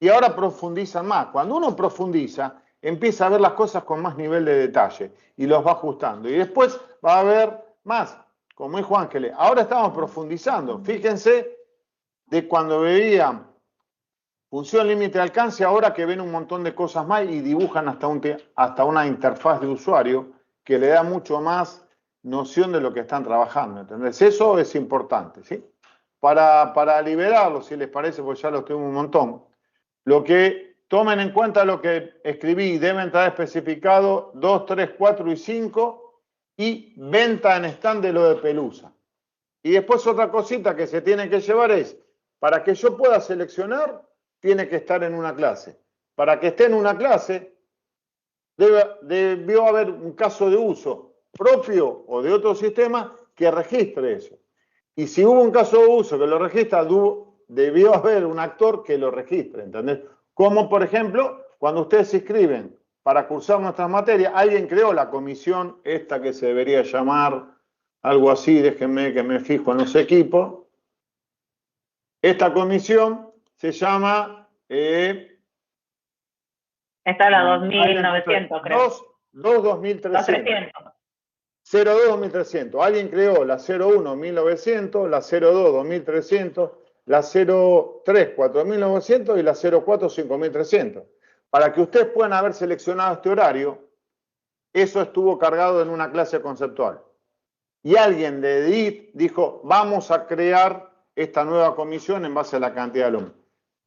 Y ahora profundizan más. Cuando uno profundiza, empieza a ver las cosas con más nivel de detalle y los va ajustando. Y después va a haber más, como dijo Ángeles. Ahora estamos profundizando. Fíjense de cuando veían función límite de alcance, ahora que ven un montón de cosas más y dibujan hasta una interfaz de usuario que le da mucho más noción de lo que están trabajando. ¿Entendés? Eso es importante, ¿sí? Para liberarlo, si les parece, pues ya lo tengo un montón. Lo que tomen en cuenta lo que escribí, deben traer especificado 2, 3, 4 y 5 y venta en stand de lo de Pelusa. Y después otra cosita que se tiene que llevar es, para que yo pueda seleccionar, tiene que estar en una clase. Para que esté en una clase, debió haber un caso de uso propio o de otro sistema que registre eso. Y si hubo un caso de uso que lo registra, debió haber un actor que lo registre, ¿entendés? Como, por ejemplo, cuando ustedes se inscriben para cursar nuestras materias, alguien creó la comisión esta que se debería llamar algo así, déjenme que me fijo en los equipos. Esta comisión se llama... Esta es la 2900, creo. 2300. 02-2300. Alguien creó la 01-1900, la 02-2300, la 03-4900 y la 04-5300. Para que ustedes puedan haber seleccionado este horario, eso estuvo cargado en una clase conceptual. Y alguien de EDIT dijo, vamos a crear esta nueva comisión en base a la cantidad de alumnos.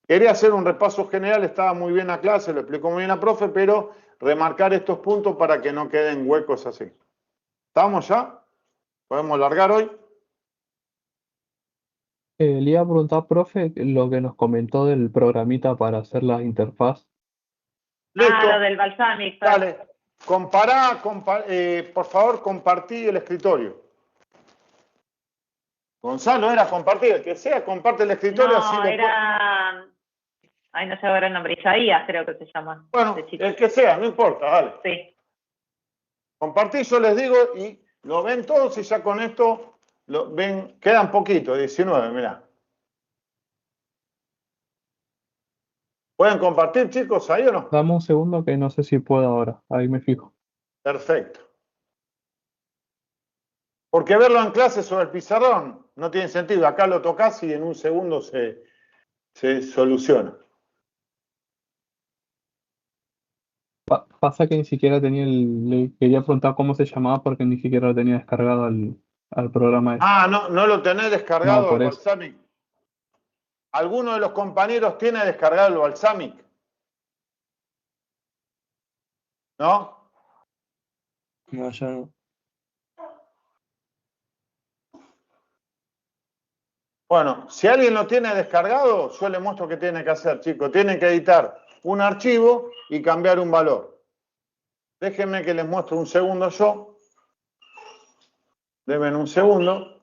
Quería hacer un repaso general, estaba muy bien la clase, lo explicó muy bien la profe, pero remarcar estos puntos para que no queden huecos así. ¿Estamos ya? ¿Podemos largar hoy? Le iba a preguntar, profe, lo que nos comentó del programita para hacer la interfaz. Listo. Lo del Balsamic. Dale. Por favor, compartí el escritorio. Gonzalo, era compartir, el que sea, comparte el escritorio. No, así era... Ay, no sé ahora el nombre. Isaías creo que se llama. Bueno, el que sea, no importa, dale. Sí. Compartí, yo les digo, y lo ven todos y ya con esto lo ven, quedan poquito, 19, mirá. ¿Pueden compartir, chicos, ahí o no? Dame un segundo que no sé si puedo ahora. Ahí me fijo. Perfecto. Porque verlo en clase sobre el pizarrón no tiene sentido. Acá lo tocas y en un segundo se soluciona. Pasa que ni siquiera tenía le quería preguntar cómo se llamaba porque ni siquiera lo tenía descargado al programa ese. Ah, no lo tenés descargado No, por el eso. Balsamic. ¿Alguno de los compañeros tiene descargado el Balsamic? ¿No? No, yo no. Bueno, si alguien lo tiene descargado, yo le muestro qué tiene que hacer, chicos. Tienen que editar un archivo y cambiar un valor. Déjenme que les muestre un segundo yo. Deben un segundo.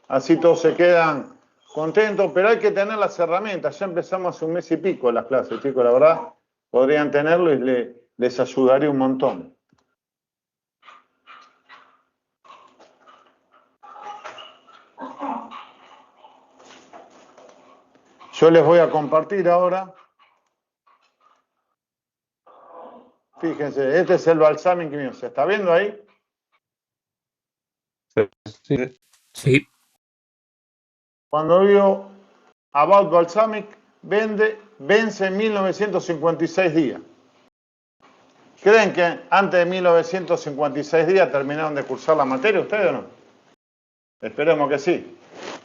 Así todos se quedan contentos, pero hay que tener las herramientas. Ya empezamos hace un mes y pico las clases, chicos, la verdad. Podrían tenerlo y les ayudaría un montón. Yo les voy a compartir ahora. Fíjense, este es el balsamic mío. ¿Se está viendo ahí? Sí. Sí. Cuando vio About Balsamic, vence en 1956 días. ¿Creen que antes de 1956 días terminaron de cursar la materia ustedes o no? Esperemos que sí.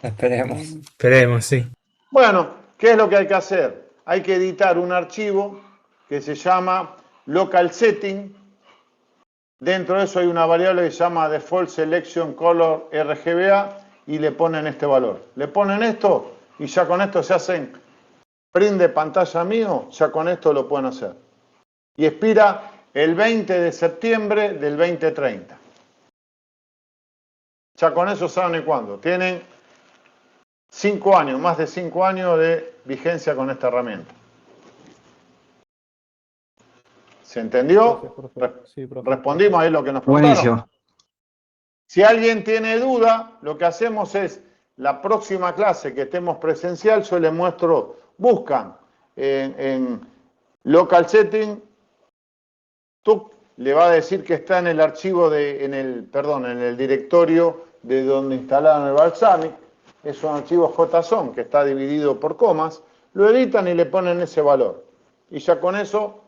Esperemos, sí. Bueno, ¿qué es lo que hay que hacer? Hay que editar un archivo que se llama local setting. Dentro de eso hay una variable que se llama default selection color RGBA y le ponen este valor. Le ponen esto y ya con esto se hacen print de pantalla mío, ya con esto lo pueden hacer. Y expira el 20 de septiembre del 2030. Ya con eso saben cuándo. Tienen 5 años, más de 5 años de vigencia con esta herramienta. ¿Se entendió? Gracias, profe. Sí, profe. Respondimos ahí lo que nos preguntaron. Buenísimo. Si alguien tiene duda, lo que hacemos es, la próxima clase que estemos presencial, yo les muestro, buscan en local setting, le va a decir que está en el archivo en el directorio de donde instalaron el Balsamic. Es un archivo JSON que está dividido por comas. Lo editan y le ponen ese valor. Y ya con eso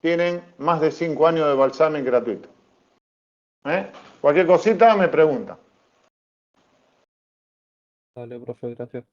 tienen más de 5 años de Balsamic gratuito. Cualquier cosita me pregunta. Dale, profe, gracias.